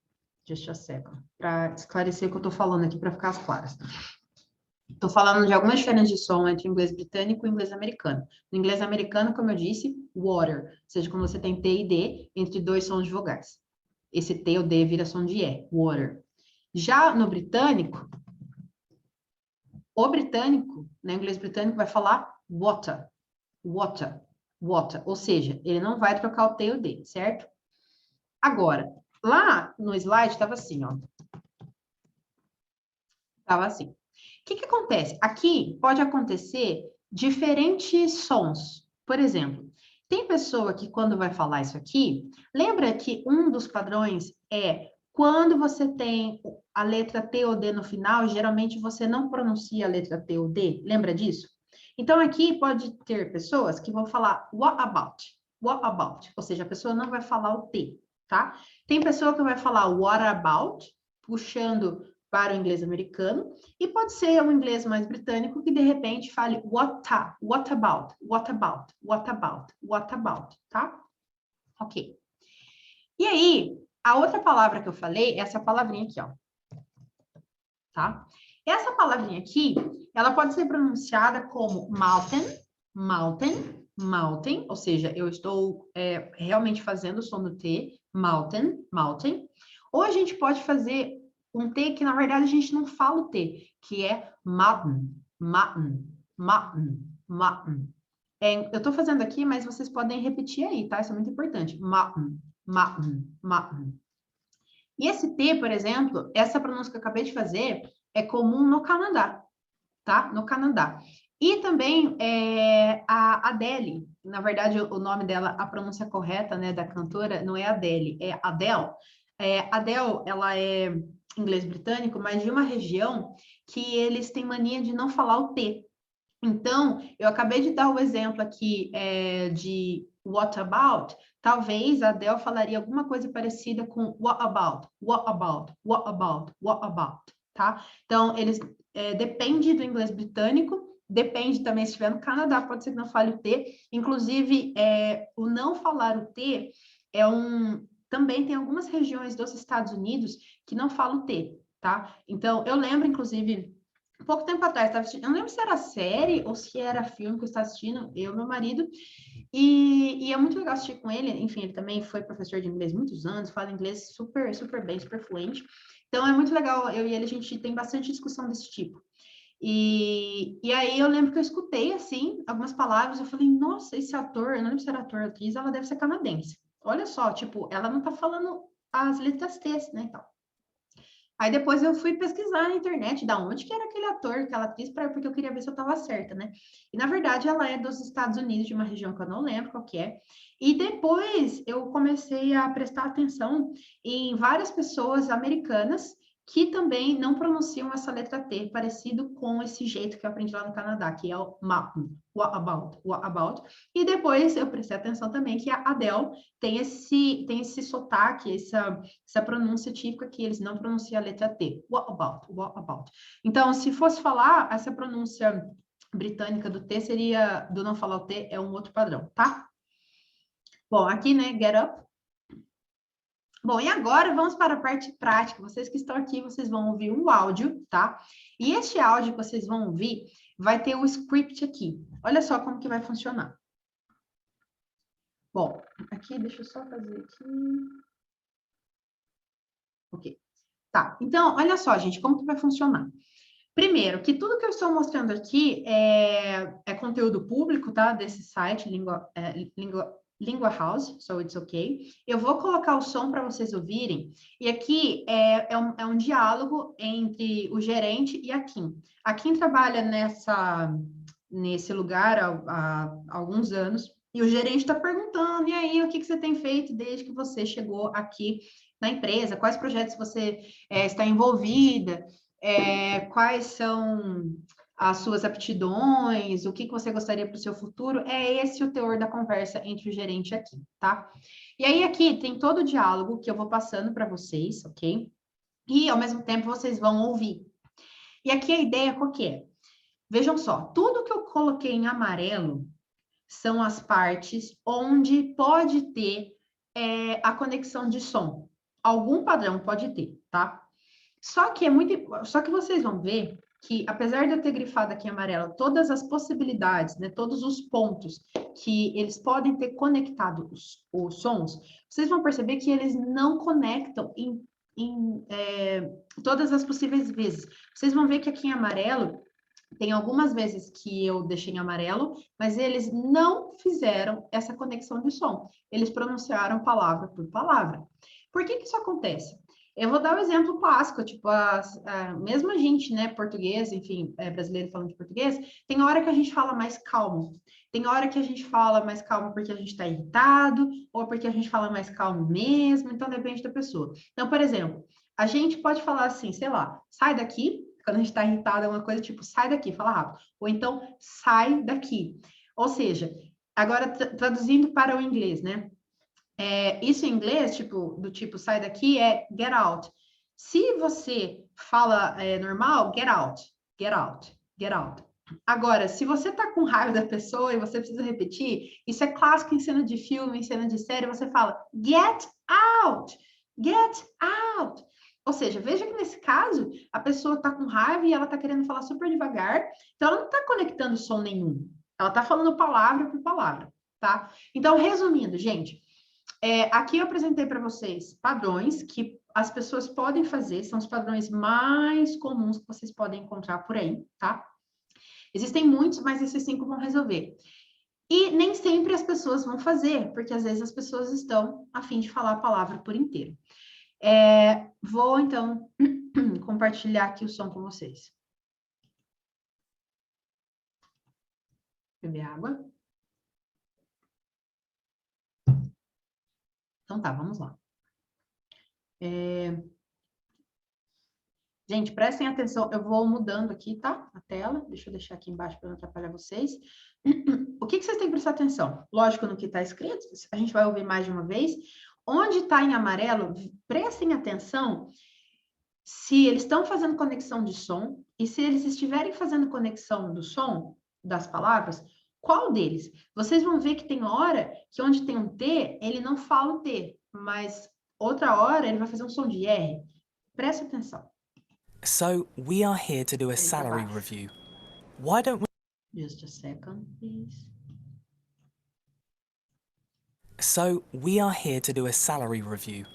just a second. Para esclarecer o que eu tô falando aqui, para ficar as claras. Estou falando de algumas diferenças de som entre o inglês britânico e o inglês americano. No inglês americano, como eu disse, water, ou seja, quando você tem T e D entre dois sons de vogais. Esse T ou D vira som de E, water. Já no britânico, no inglês britânico, vai falar water, water, water. Ou seja, ele não vai trocar o T e o D, certo? Agora, lá no slide estava assim, ó. Estava assim. O que acontece? Aqui pode acontecer diferentes sons. Por exemplo, tem pessoa que quando vai falar isso aqui, lembra que um dos padrões é quando você tem a letra T ou D no final, geralmente você não pronuncia a letra T ou D. Lembra disso? Então, aqui pode ter pessoas que vão falar what about, ou seja, a pessoa não vai falar o T, tá? Tem pessoa que vai falar what about, puxando para o inglês americano, e pode ser um inglês mais britânico que de repente fale what about, tá? Ok. E aí, a outra palavra que eu falei é essa palavrinha aqui, ó. Tá? Essa palavrinha aqui, ela pode ser pronunciada como mountain, ou seja, eu estou realmente fazendo o som do T, mountain. Ou a gente pode fazer um T que, na verdade, a gente não fala o T, que é mountain. Eu estou fazendo aqui, mas vocês podem repetir aí, tá? Isso é muito importante. Mountain. E esse T, por exemplo, essa pronúncia que eu acabei de fazer é comum no Canadá, tá? No Canadá. E também a Adele, na verdade, o nome dela, a pronúncia correta, né, da cantora, não é Adele, é Adele. Adele, ela é inglês britânico, mas de uma região que eles têm mania de não falar o T. Então, eu acabei de dar o exemplo aqui de what about. Talvez a Adele falaria alguma coisa parecida com what about, tá? Então, eles depende do inglês britânico, depende também se estiver no Canadá, pode ser que não fale o T. Inclusive, o não falar o T também tem algumas regiões dos Estados Unidos que não falam o T, tá? Então, eu lembro, inclusive, pouco tempo atrás, eu não lembro se era série ou se era filme que eu estava assistindo, eu e meu marido, e é muito legal assistir com ele, enfim, ele também foi professor de inglês muitos anos, fala inglês super, super bem, super fluente, então é muito legal, eu e ele, a gente tem bastante discussão desse tipo. E aí eu lembro que eu escutei, assim, algumas palavras, eu falei, nossa, esse ator, eu não lembro se era ator ou atriz, ela deve ser canadense. Olha só, tipo, ela não tá falando as letras T, né, então. Aí depois eu fui pesquisar na internet da onde que era aquele ator, aquela atriz, porque eu queria ver se eu estava certa, né? E na verdade ela é dos Estados Unidos, de uma região que eu não lembro qual que é. E depois eu comecei a prestar atenção em várias pessoas americanas que também não pronunciam essa letra T, parecido com esse jeito que eu aprendi lá no Canadá, que é o mountain, what about. E depois eu prestei atenção também que a Adele tem esse sotaque, essa pronúncia típica que eles não pronunciam a letra T. What about. Então, se fosse falar, essa pronúncia britânica do T seria, do não falar o T, é um outro padrão, tá? Bom, aqui, né, get up. Bom, e agora vamos para a parte prática. Vocês que estão aqui, vocês vão ouvir um áudio, tá? E este áudio que vocês vão ouvir vai ter o script aqui. Olha só como que vai funcionar. Bom, aqui, deixa eu só fazer aqui. Ok. Tá, então, olha só, gente, como que vai funcionar. Primeiro, que tudo que eu estou mostrando aqui é conteúdo público, tá? Desse site, Lingua House, so it's okay. Eu vou colocar o som para vocês ouvirem, e aqui é um diálogo entre o gerente e a Kim. A Kim trabalha nesse lugar há alguns anos, e o gerente está perguntando, e aí, o que você tem feito desde que você chegou aqui na empresa? Quais projetos você está envolvida? Quais são as suas aptidões, o que você gostaria para o seu futuro, é esse o teor da conversa entre o gerente aqui, tá? E aí aqui tem todo o diálogo que eu vou passando para vocês, ok? E ao mesmo tempo vocês vão ouvir. E aqui a ideia qual que é? Vejam só, tudo que eu coloquei em amarelo são as partes onde pode ter a conexão de som. Algum padrão pode ter, tá? Só que vocês vão ver que, apesar de eu ter grifado aqui em amarelo todas as possibilidades, né, todos os pontos que eles podem ter conectado os sons, vocês vão perceber que eles não conectam em todas as possíveis vezes. Vocês vão ver que aqui em amarelo, tem algumas vezes que eu deixei em amarelo, mas eles não fizeram essa conexão de som. Eles pronunciaram palavra por palavra. Por que isso acontece? Eu vou dar um exemplo clássico, tipo, mesmo a gente, né, português, enfim, brasileiro falando de português, tem hora que a gente fala mais calmo, tem hora que a gente fala mais calmo porque a gente está irritado, ou porque a gente fala mais calmo mesmo, então depende da pessoa. Então, por exemplo, a gente pode falar assim, sei lá, sai daqui, quando a gente está irritado, é uma coisa tipo, sai daqui, fala rápido, ou então, sai daqui. Ou seja, agora traduzindo para o inglês, né? Isso em inglês, tipo, do tipo, sai daqui, é get out. Se você fala normal, get out, get out, get out. Agora, se você tá com raiva da pessoa e você precisa repetir, isso é clássico em cena de filme, em cena de série, você fala get out, get out. Ou seja, veja que nesse caso, a pessoa tá com raiva e ela tá querendo falar super devagar, então ela não tá conectando som nenhum. Ela tá falando palavra por palavra, tá? Então, resumindo, gente, aqui eu apresentei para vocês padrões que as pessoas podem fazer, são os padrões mais comuns que vocês podem encontrar por aí, tá? Existem muitos, mas esses 5 vão resolver. E nem sempre as pessoas vão fazer, porque às vezes as pessoas estão a fim de falar a palavra por inteiro. Vou, então, compartilhar aqui o som com vocês. Beber água. Então tá, vamos lá. Gente, prestem atenção, eu vou mudando aqui, tá? A tela, deixa eu deixar aqui embaixo para não atrapalhar vocês. O que vocês têm que prestar atenção? Lógico, no que está escrito, a gente vai ouvir mais de uma vez. Onde está em amarelo, prestem atenção se eles estão fazendo conexão de som e se eles estiverem fazendo conexão do som, das palavras, qual deles? Vocês vão ver que tem hora que onde tem um T, ele não fala o T, mas outra hora ele vai fazer um som de R. Presta atenção. So, we are here to do a salary review. Why don't we... Just a second, please. So, we are here to do a salary review.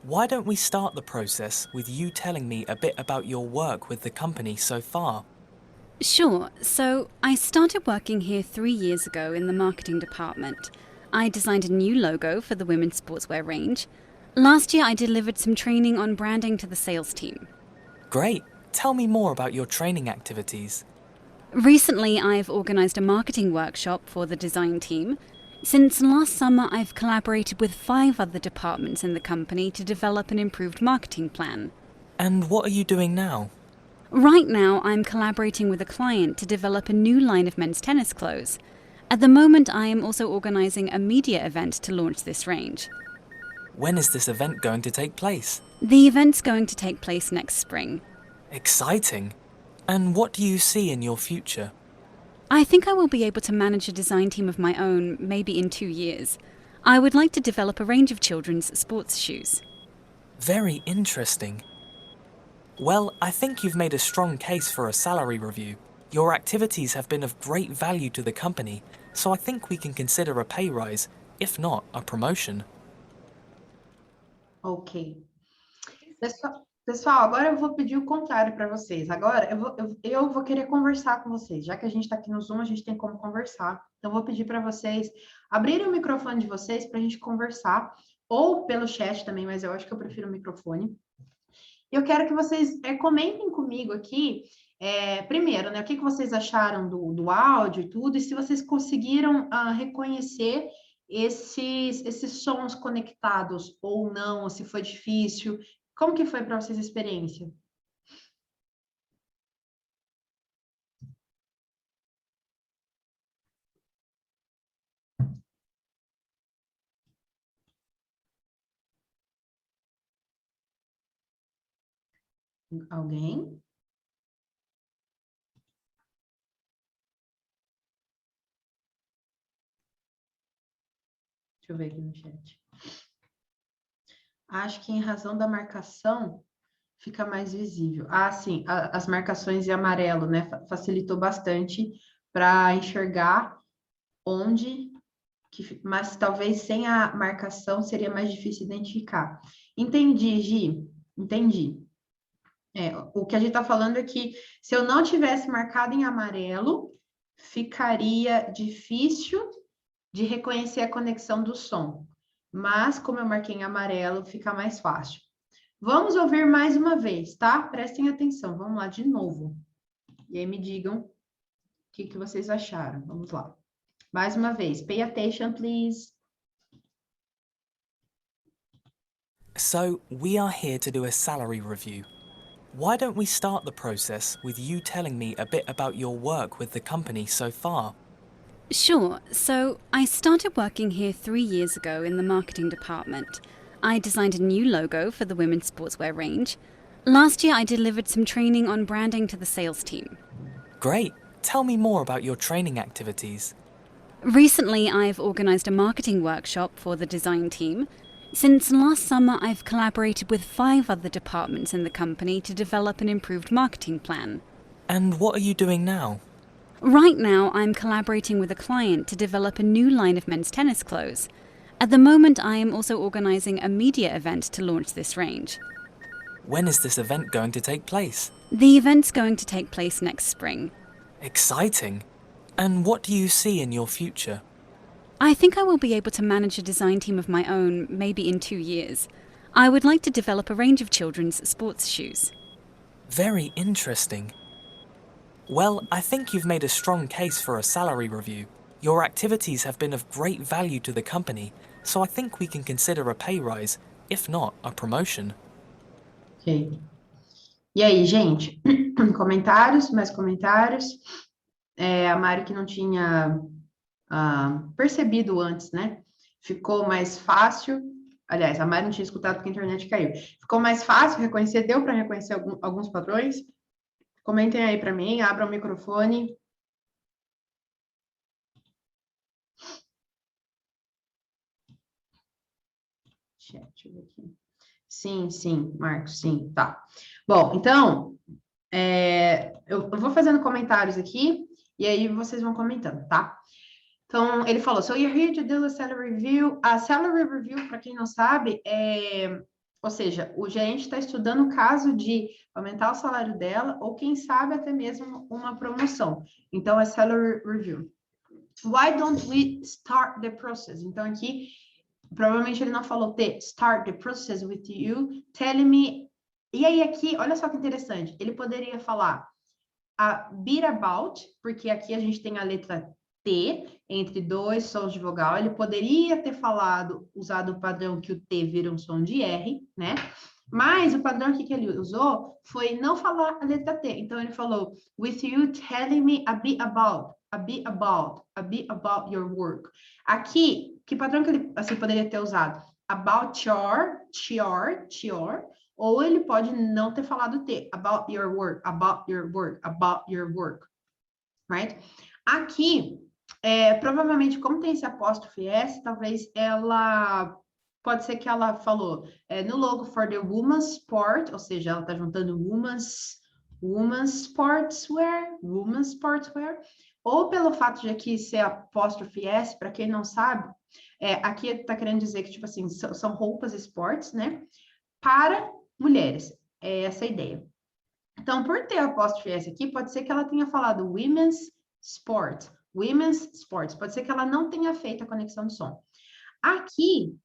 Why don't we start the process with you telling me a bit about your work with the company so far? Sure. So, I started working here 3 years ago in the marketing department. I designed a new logo for the women's sportswear range. Last year, I delivered some training on branding to the sales team. Great. Tell me more about your training activities. Recently, I've organised a marketing workshop for the design team. Since last summer, I've collaborated with 5 other departments in the company to develop an improved marketing plan. And what are you doing now? Right now, I'm collaborating with a client to develop a new line of men's tennis clothes. At the moment, I am also organising a media event to launch this range. When is this event going to take place? The event's going to take place next spring. Exciting. And what do you see in your future? I think I will be able to manage a design team of my own, maybe in 2 years. I would like to develop a range of children's sports shoes. Very interesting. Well, I think you've made a strong case for a salary review. Your activities have been of great value to the company, so I think we can consider a pay rise, if not a promotion. Ok. Pessoal, agora eu vou pedir o contrário para vocês. Agora eu vou querer conversar com vocês. Já que a gente está aqui no Zoom, a gente tem como conversar. Então, eu vou pedir para vocês abrirem o microfone de vocês para a gente conversar, ou pelo chat também, mas eu acho que eu prefiro o microfone. Eu quero que vocês comentem comigo aqui, primeiro, né, o que vocês acharam do áudio e tudo, e se vocês conseguiram reconhecer esses sons conectados ou não, ou se foi difícil. Como que foi para vocês a experiência? Alguém? Deixa eu ver aqui no chat. Acho que em razão da marcação, fica mais visível. Ah, sim, as marcações em amarelo, né? Facilitou bastante para enxergar onde, mas talvez sem a marcação seria mais difícil identificar. Entendi, Gi, entendi. O que a gente está falando é que se eu não tivesse marcado em amarelo, ficaria difícil de reconhecer a conexão do som. Mas, como eu marquei em amarelo, fica mais fácil. Vamos ouvir mais uma vez, tá? Prestem atenção. Vamos lá de novo. E aí me digam o que vocês acharam. Vamos lá. Mais uma vez. Pay attention, please. So, we are here to do a salary review. Why don't we start the process with you telling me a bit about your work with the company so far? Sure. So I started working here 3 years ago in the marketing department. I designed a new logo for the women's sportswear range. Last year I delivered some training on branding to the sales team. Great. Tell me more about your training activities. Recently I've organised a marketing workshop for the design team. Since last summer I've collaborated with 5 other departments in the company to develop an improved marketing plan. And what are you doing now? Right now, I'm collaborating with a client to develop a new line of men's tennis clothes. At the moment, I am also organising a media event to launch this range. When is this event going to take place? The event's going to take place next spring. Exciting. And what do you see in your future? I think I will be able to manage a design team of my own, maybe in 2 years. I would like to develop a range of children's sports shoes. Very interesting. Well, I think you've made a strong case for a salary review. Your activities have been of great value to the company, so I think we can consider a pay rise, if not a promotion. Ok. E aí, gente? Comentários? Mais comentários? A Mari que não tinha percebido antes, né? Ficou mais fácil. Aliás, a Mari não tinha escutado porque a internet caiu. Ficou mais fácil reconhecer? Deu para reconhecer alguns padrões? Comentem aí para mim, abram o microfone. Deixa eu ver aqui. Sim, Marcos, sim, tá. Bom, então, eu vou fazendo comentários aqui, e aí vocês vão comentando, tá? Então, ele falou, so you're here to do a salary review. A salary review, para quem não sabe, ou seja, o gerente está estudando o caso de aumentar o salário dela, ou quem sabe até mesmo uma promoção. Então, é salary review. Why don't we start the process? Então, aqui, provavelmente ele não falou start the process with you, telling me... E aí, aqui, olha só que interessante. Ele poderia falar a bit about, porque aqui a gente tem a letra T, entre 2 sons de vogal. Ele poderia ter usado o padrão que o T vira um som de R, né? Mas o padrão aqui que ele usou foi não falar a letra T. Então, ele falou, with you telling me a bit about your work. Aqui, que padrão que ele assim, poderia ter usado? About your, ou ele pode não ter falado T. About your work, right? Aqui, provavelmente, como tem esse apóstrofe S, talvez ela... Pode ser que ela falou no logo for the woman's sport, ou seja, ela está juntando woman's sportswear, ou pelo fato de aqui ser apóstrofe S, para quem não sabe, aqui está querendo dizer que, tipo assim, são roupas esportes, né? Para mulheres, é essa a ideia. Então, por ter apóstrofe S aqui, pode ser que ela tenha falado women's sports, pode ser que ela não tenha feito a conexão de som. Aqui,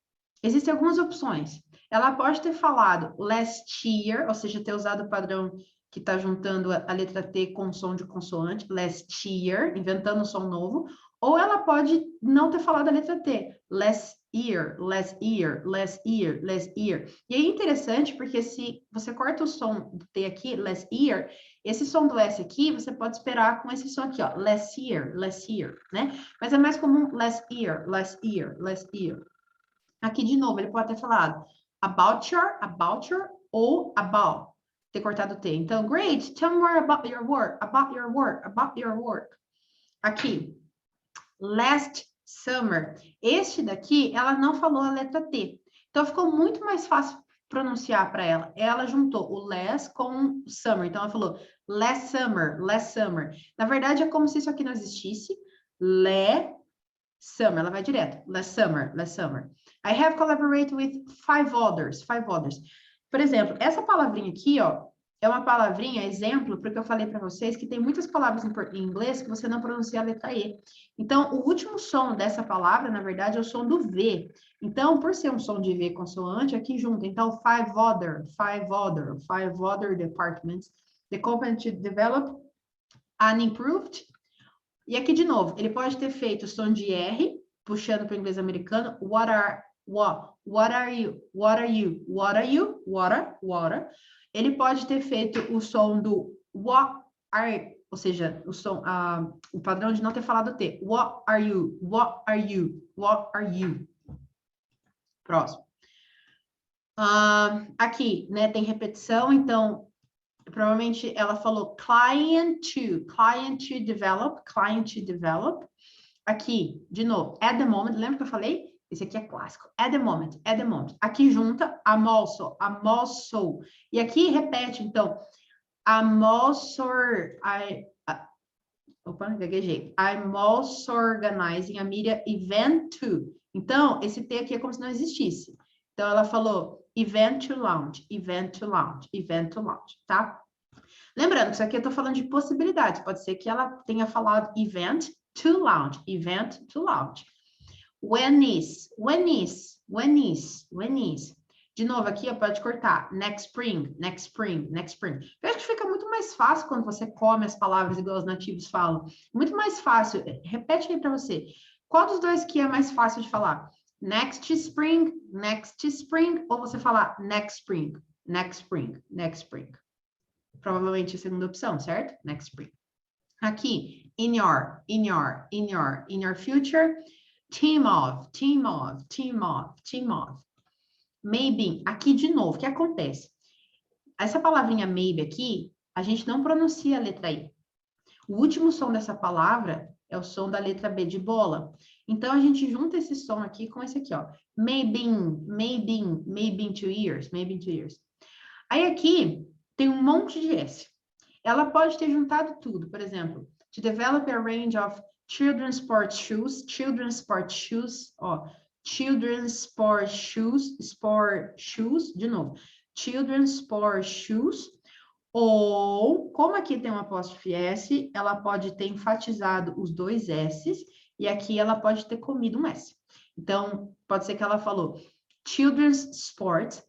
existem algumas opções. Ela pode ter falado last year, ou seja, ter usado o padrão que está juntando a letra T com som de consoante, last year, inventando um som novo, ou ela pode não ter falado a letra T, last year. E aí é interessante, porque se você corta o som do T aqui, last year, esse som do S aqui, você pode esperar com esse som aqui, ó, last year, né? Mas é mais comum last year. Aqui, de novo, ele pode ter falado about your, ou about, ter cortado o T. Então, great, tell me more about your work. Aqui, last summer. Este daqui, ela não falou a letra T. Então, ficou muito mais fácil pronunciar para ela? Ela juntou o less com summer. Então, ela falou last summer, last summer. Na verdade, é como se isso aqui não existisse. Summer, ela vai direto. Last summer, last summer. I have collaborated with 5 others, 5 others. Por exemplo, essa palavrinha aqui, ó, é uma palavrinha, exemplo, porque eu falei para vocês que tem muitas palavras em inglês que você não pronuncia a letra E. Então, o último som dessa palavra, na verdade, é o som do V. Então, por ser um som de V consoante, aqui junto. Então, 5 other departments. The company to develop an improved. E aqui, de novo, ele pode ter feito o som de R, puxando para o inglês americano. What are you? Water. Ele pode ter feito o som do what are, ou seja, o som, o padrão de não ter falado T. What are you? Próximo. Aqui, né, tem repetição, então, provavelmente ela falou client to develop. Aqui, de novo, at the moment, lembra que eu falei? Esse aqui é clássico. At the moment. Aqui junta, I'm also. E aqui repete, então, I'm also organizing a media event too. Então, esse T aqui é como se não existisse. Então, ela falou event to launch, tá? Lembrando que isso aqui eu tô falando de possibilidades. Pode ser que ela tenha falado event to launch. When is. De novo, aqui pode cortar. Next spring. Eu acho que fica muito mais fácil quando você come as palavras igual os nativos falam. Muito mais fácil. Repete aí para você. Qual dos dois que é mais fácil de falar? Next spring, ou você falar next spring. Provavelmente a segunda opção, certo? Next spring. Aqui, in your future. Team of. Maybe, aqui de novo, o que acontece? Essa palavrinha maybe aqui, a gente não pronuncia a letra I. O último som dessa palavra é o som da letra B de bola. Então, a gente junta esse som aqui com esse aqui, ó. Maybe in 2 years. Aí aqui, tem um monte de S. Ela pode ter juntado tudo, por exemplo, to develop a range of children's sport shoes, de novo, children's sport shoes, ou, como aqui tem uma apóstrofe S, ela pode ter enfatizado os 2 S's, e aqui ela pode ter comido um S. Então, pode ser que ela falou children's sport,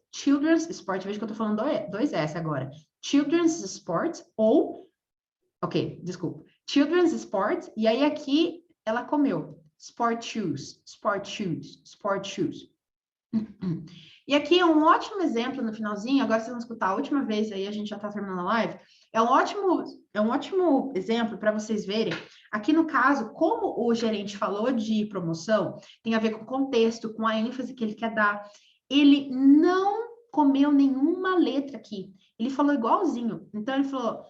veja que eu tô falando 2 S agora, children's sport, ou, children's sport, e aí aqui ela comeu. Sport shoes. E aqui é um ótimo exemplo no finalzinho, agora vocês vão escutar a última vez, aí a gente já tá terminando a live. É um ótimo exemplo para vocês verem. Aqui no caso, como o gerente falou de promoção, tem a ver com o contexto, com a ênfase que ele quer dar. Ele não comeu nenhuma letra aqui. Ele falou igualzinho. Então ele falou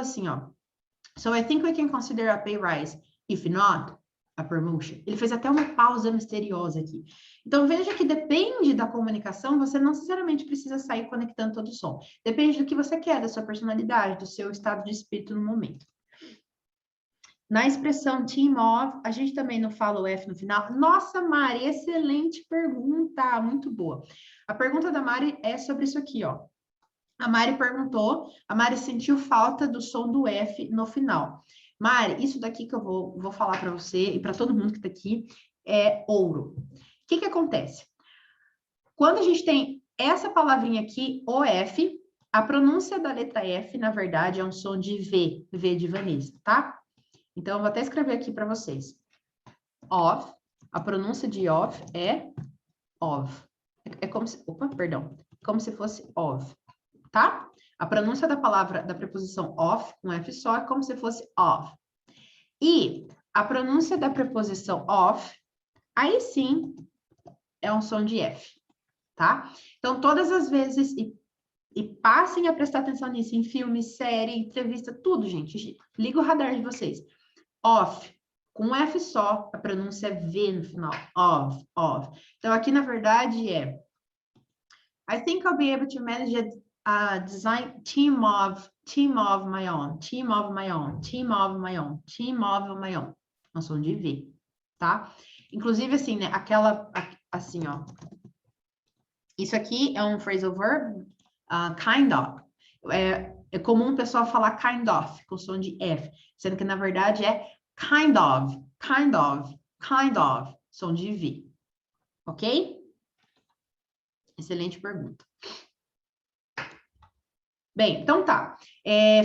assim, ó. So I think we can consider a pay rise. If not, a promotion. Ele fez até uma pausa misteriosa aqui. Então, veja que depende da comunicação, você não necessariamente precisa sair conectando todo o som. Depende do que você quer, da sua personalidade, do seu estado de espírito no momento. Na expressão team of, a gente também não fala o F no final. Nossa, Mari, excelente pergunta, muito boa. A pergunta da Mari é sobre isso aqui, ó. A Mari perguntou, a Mari sentiu falta do som do F no final. Mari, isso daqui que eu vou falar para você e para todo mundo que está aqui é ouro. O que acontece? Quando a gente tem essa palavrinha aqui, OF, a pronúncia da letra F, na verdade, é um som de V de Vanessa, tá? Então, eu vou até escrever aqui para vocês. Of, a pronúncia de of é of. É como se, como se fosse of, tá? A pronúncia da palavra, da preposição of, com F só, é como se fosse of. E a pronúncia da preposição of, aí sim, é um som de F, tá? Então, todas as vezes, e passem a prestar atenção nisso, em filme, série, entrevista, tudo, gente. Liga o radar de vocês. Of, com F só, a pronúncia é V no final. Of. Então, aqui, na verdade, é I think I'll be able to manage a design team of my own. Nós somos de V, tá? Inclusive, assim, né? Assim, ó. Isso aqui é um phrasal verb, kind of. É comum o pessoal falar kind of, com som de F, sendo que, na verdade, é kind of, som de V. Ok? Excelente pergunta. Bem, então tá.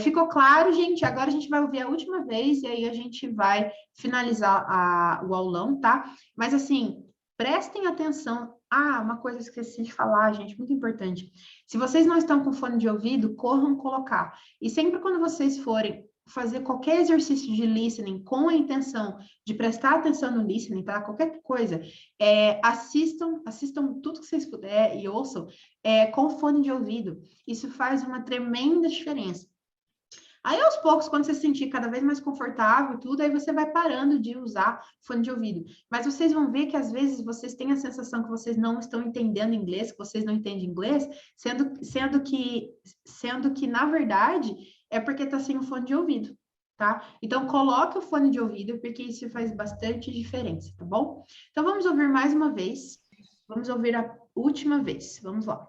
Ficou claro, gente? Agora a gente vai ouvir a última vez e aí a gente vai finalizar o aulão, tá? Mas assim, prestem atenção. Uma coisa que eu esqueci de falar, gente, muito importante. Se vocês não estão com fone de ouvido, corram colocar. E sempre quando vocês forem fazer qualquer exercício de listening com a intenção de prestar atenção no listening, tá? Qualquer coisa, assistam tudo que vocês puderem e ouçam com fone de ouvido. Isso faz uma tremenda diferença. Aí, aos poucos, quando você se sentir cada vez mais confortável, tudo, aí você vai parando de usar fone de ouvido. Mas vocês vão ver que, às vezes, vocês têm a sensação que vocês não estão entendendo inglês, que vocês não entendem inglês, sendo que, na verdade, é porque está sem o fone de ouvido, tá? Então, coloque o fone de ouvido, porque isso faz bastante diferença, tá bom? Então, vamos ouvir mais uma vez. Vamos ouvir a última vez. Vamos lá.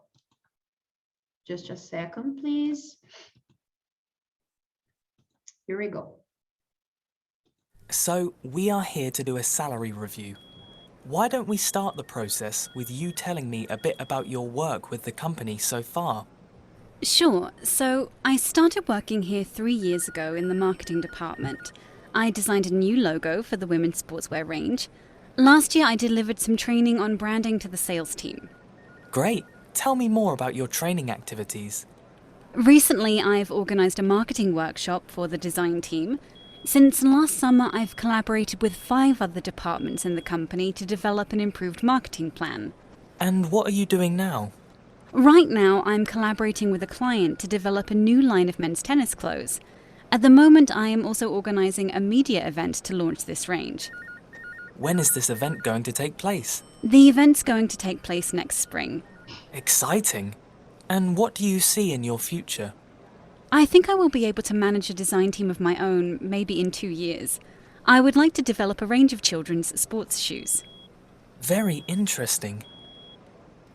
Just a second, please. Here we go. So, we are here to do a salary review. Why don't we start the process with you telling me a bit about your work with the company so far? Sure. So I started working here 3 years ago in the marketing department. I designed a new logo for the women's sportswear range. Last year I delivered some training on branding to the sales team. Great. Tell me more about your training activities. Recently I've organised a marketing workshop for the design team. Since last summer I've collaborated with 5 other departments in the company to develop an improved marketing plan. And what are you doing now? Right now, I'm collaborating with a client to develop a new line of men's tennis clothes. At the moment, I am also organising a media event to launch this range. When is this event going to take place? The event's going to take place next spring. Exciting. And what do you see in your future? I think I will be able to manage a design team of my own, maybe in 2 years. I would like to develop a range of children's sports shoes. Very interesting.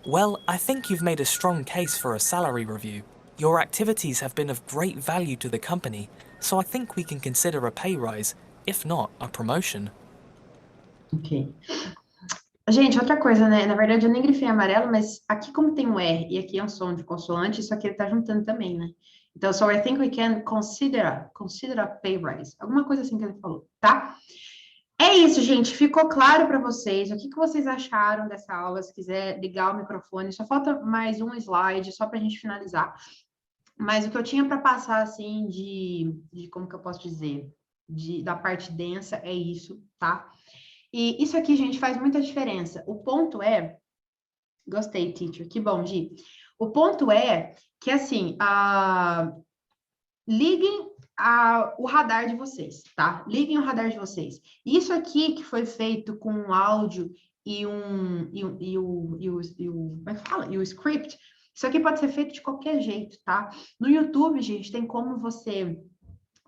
Well, I think you've made a strong case for a salary review. Your activities have been of great value to the company, so I think we can consider a pay rise, if not a promotion. Ok. Gente, outra coisa, né? Na verdade, eu nem grifei amarelo, mas aqui como tem um R e aqui é um som de consoante, isso aqui ele tá juntando também, né? Então, so I think we can consider a pay rise. Alguma coisa assim que ele falou, tá? É isso, gente. Ficou claro para vocês? O que vocês acharam dessa aula? Se quiser ligar o microfone, só falta mais um slide, só para a gente finalizar. Mas o que eu tinha para passar, assim, de como que eu posso dizer? Da parte densa é isso, tá? E isso aqui, gente, faz muita diferença. O ponto é... Gostei, teacher. Que bom, Gi. O ponto é que, assim, liguem o radar de vocês, tá? Liguem o radar de vocês. Isso aqui que foi feito com um áudio e o script, isso aqui pode ser feito de qualquer jeito, tá? No YouTube, gente, tem como você...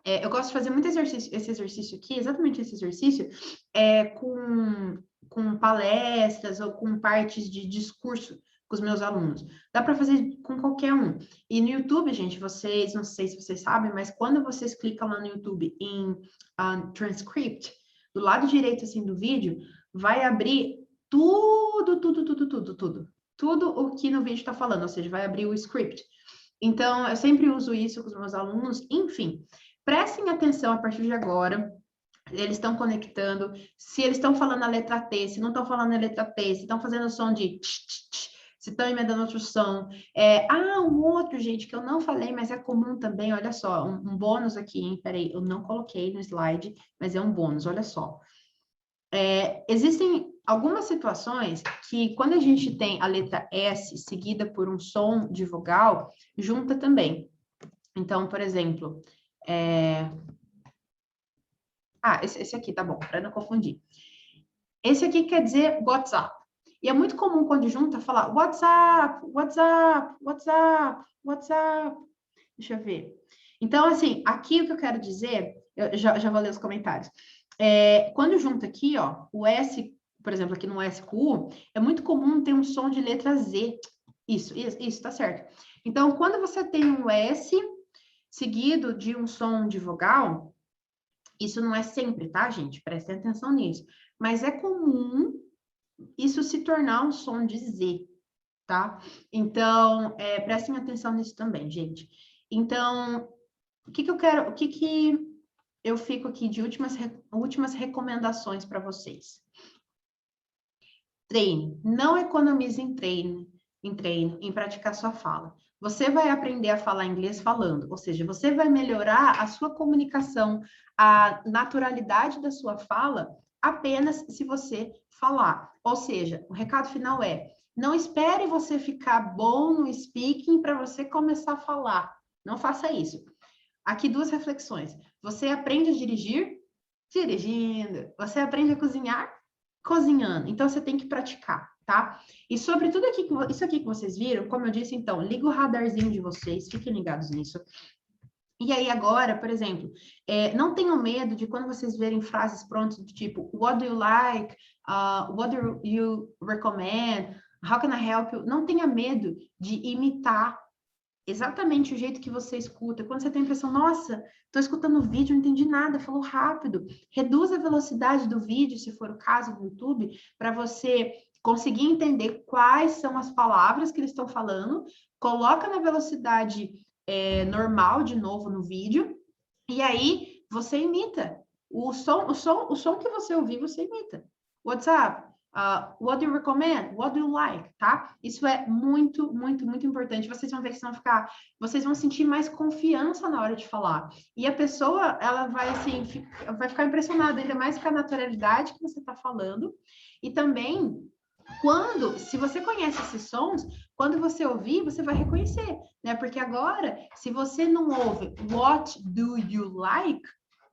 eu gosto de fazer muito esse exercício aqui, exatamente esse exercício, com palestras ou com partes de discurso com os meus alunos. Dá para fazer com qualquer um. E no YouTube, gente, vocês, não sei se vocês sabem, mas quando vocês clicam lá no YouTube em transcript, do lado direito, assim, do vídeo, vai abrir tudo o que no vídeo está falando, ou seja, vai abrir o script. Então, eu sempre uso isso com os meus alunos. Enfim, prestem atenção a partir de agora. Eles estão conectando, se eles estão falando a letra T, se não estão falando a letra T, se estão fazendo o som de se estão emendando outro som. Um outro, gente, que eu não falei, mas é comum também, olha só, um bônus aqui, hein? Peraí, eu não coloquei no slide, mas é um bônus, olha só. Existem algumas situações que, quando a gente tem a letra S seguida por um som de vogal, junta também. Então, por exemplo, esse aqui, tá bom, para não confundir. Esse aqui quer dizer WhatsApp. E é muito comum quando junta falar WhatsApp, WhatsApp, WhatsApp, WhatsApp. Deixa eu ver. Então, assim, aqui o que eu quero dizer, eu já vou ler os comentários. Quando junta aqui, ó, o S, por exemplo, aqui no S com U, é muito comum ter um som de letra Z. Isso, tá certo. Então, quando você tem um S seguido de um som de vogal, isso não é sempre, tá, gente? Prestem atenção nisso. Mas é comum isso se tornar um som de Z, tá? Então, prestem atenção nisso também, gente. Então, o que eu fico aqui de últimas recomendações para vocês? Treine. Não economize em treino, em praticar sua fala. Você vai aprender a falar inglês falando, ou seja, você vai melhorar a sua comunicação, a naturalidade da sua fala, apenas se você falar. Ou seja, o recado final é: não espere você ficar bom no speaking para você começar a falar. Não faça isso. Aqui 2 reflexões. Você aprende a dirigir? Dirigindo. Você aprende a cozinhar? Cozinhando. Então, você tem que praticar, tá? E sobre tudo isso aqui que vocês viram, como eu disse, então, liga o radarzinho de vocês, fiquem ligados nisso. E aí, agora, por exemplo, não tenham medo de quando vocês verem frases prontas do tipo, what do you like? What do you recommend? How can I help you? Não tenha medo de imitar exatamente o jeito que você escuta. Quando você tem a impressão, nossa, estou escutando o vídeo, não entendi nada, falou rápido. Reduz a velocidade do vídeo, se for o caso do YouTube, para você conseguir entender quais são as palavras que eles estão falando, coloca na velocidade normal de novo no vídeo, e aí você imita. O som que você ouvir, você imita. WhatsApp. What do you recommend? What do you like? Tá? Isso é muito, muito, muito importante. Vocês vão ver que vocês vão sentir mais confiança na hora de falar. E a pessoa, ela vai assim, vai ficar impressionada, ainda mais com a naturalidade que você está falando. E também, se você conhece esses sons, quando você ouvir, você vai reconhecer, né? Porque agora, se você não ouve what do you like,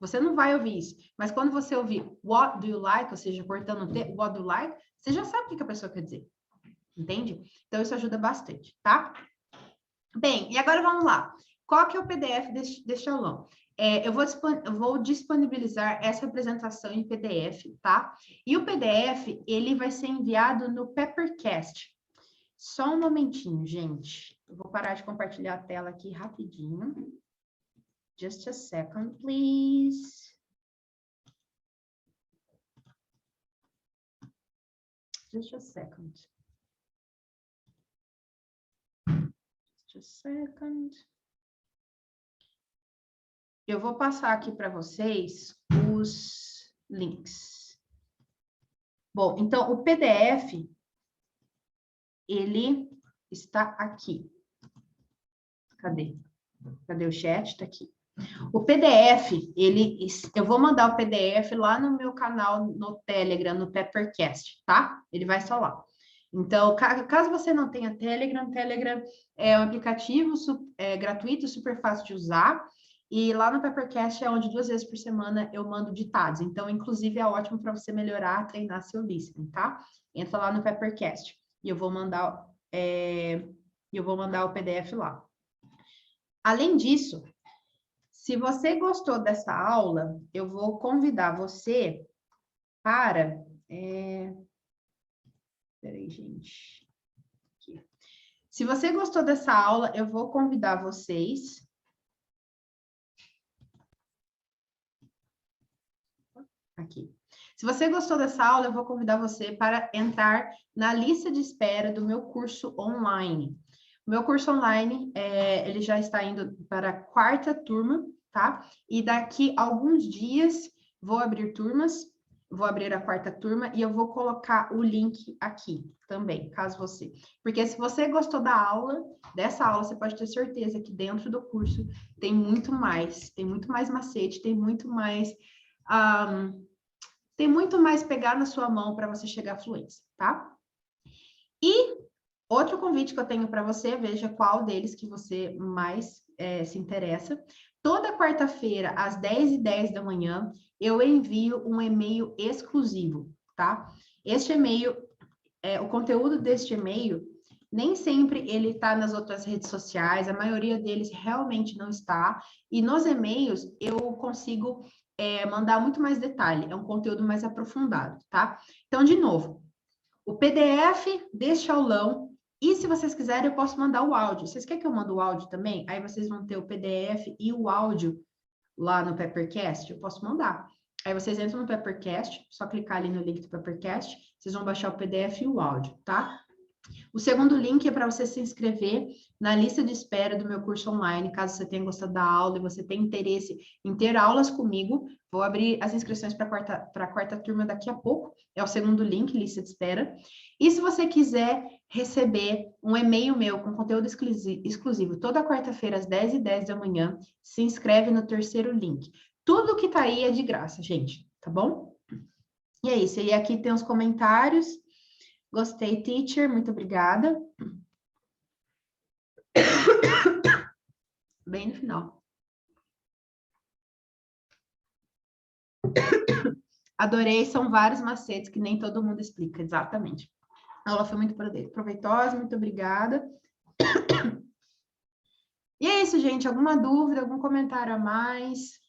você não vai ouvir isso. Mas quando você ouvir what do you like, ou seja, cortando o T, what do you like, você já sabe o que a pessoa quer dizer. Entende? Então, isso ajuda bastante, tá? Bem, e agora vamos lá. Qual que é o PDF deste aulão? Eu vou disponibilizar essa apresentação em PDF, tá? E o PDF, ele vai ser enviado no Peppercast. Só um momentinho, gente. Eu vou parar de compartilhar a tela aqui rapidinho. Just a second, please. Just a second. Just a second. Eu vou passar aqui para vocês os links. Bom, então, o PDF, ele está aqui. Cadê? Cadê o chat? Está aqui. O PDF, eu vou mandar o PDF lá no meu canal no Telegram, no Peppercast, tá? Ele vai estar lá. Então, caso você não tenha Telegram é um aplicativo gratuito, super fácil de usar. E lá no Peppercast é onde 2 vezes por semana eu mando ditados. Então, inclusive, é ótimo para você melhorar, treinar seu listening, tá? Entra lá no Peppercast e eu vou mandar o PDF lá. Além disso, se você gostou dessa aula, eu vou convidar você para... Peraí, gente. Aqui. Se você gostou dessa aula, eu vou convidar vocês... Aqui. Se você gostou dessa aula, eu vou convidar você para entrar na lista de espera do meu curso online. O meu curso online, ele já está indo para a 4ª turma, tá? E daqui a alguns dias vou abrir turmas, vou abrir a 4ª turma e eu vou colocar o link aqui também, caso você... Porque se você gostou dessa aula, você pode ter certeza que dentro do curso tem muito mais macete, tem muito mais pegar na sua mão para você chegar à fluência, tá? E outro convite que eu tenho para você, veja qual deles que você mais se interessa. Toda quarta-feira, às 10h10 da manhã, eu envio um e-mail exclusivo, tá? Este e-mail, o conteúdo deste e-mail, nem sempre ele está nas outras redes sociais, a maioria deles realmente não está, e nos e-mails eu consigo mandar muito mais detalhe, é um conteúdo mais aprofundado, tá? Então, de novo, o PDF deste aulão, e se vocês quiserem, eu posso mandar o áudio. Vocês querem que eu mande o áudio também? Aí vocês vão ter o PDF e o áudio lá no Peppercast, eu posso mandar. Aí vocês entram no Peppercast, só clicar ali no link do Peppercast, vocês vão baixar o PDF e o áudio, tá? O segundo link é para você se inscrever na lista de espera do meu curso online, caso você tenha gostado da aula e você tenha interesse em ter aulas comigo. Vou abrir as inscrições para a quarta turma daqui a pouco. É o segundo link, lista de espera. E se você quiser receber um e-mail meu com conteúdo exclusivo toda quarta-feira às 10h10 da manhã, se inscreve no terceiro link. Tudo que tá aí é de graça, gente, tá bom? E é isso. E aqui tem os comentários. Gostei, teacher, muito obrigada. Bem no final. Adorei, são vários macetes que nem todo mundo explica, exatamente. A aula foi muito proveitosa, muito obrigada. E é isso, gente. Alguma dúvida, algum comentário a mais?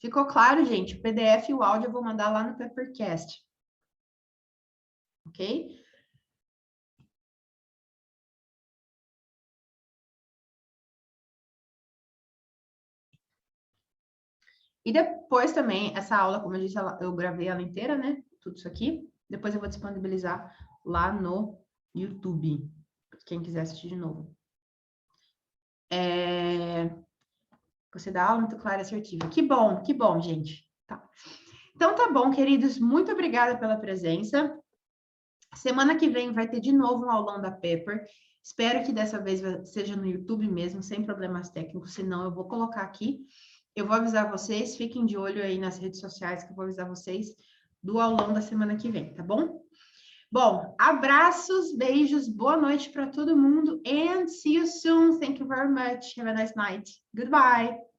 Ficou claro, gente? O PDF e o áudio eu vou mandar lá no Peppercast. Ok? E depois também, essa aula, como eu disse, eu gravei ela inteira, né? Tudo isso aqui. Depois eu vou disponibilizar lá no YouTube. Quem quiser assistir de novo. Você dá aula muito clara e assertiva. Que bom, gente. Tá. Então tá bom, queridos. Muito obrigada pela presença. Semana que vem vai ter de novo um aulão da Pepper. Espero que dessa vez seja no YouTube mesmo, sem problemas técnicos, senão eu vou colocar aqui. Eu vou avisar vocês, fiquem de olho aí nas redes sociais, que eu vou avisar vocês do aulão da semana que vem, tá bom? Bom, abraços, beijos, boa noite para todo mundo, and see you soon. Thank you very much. Have a nice night. Goodbye.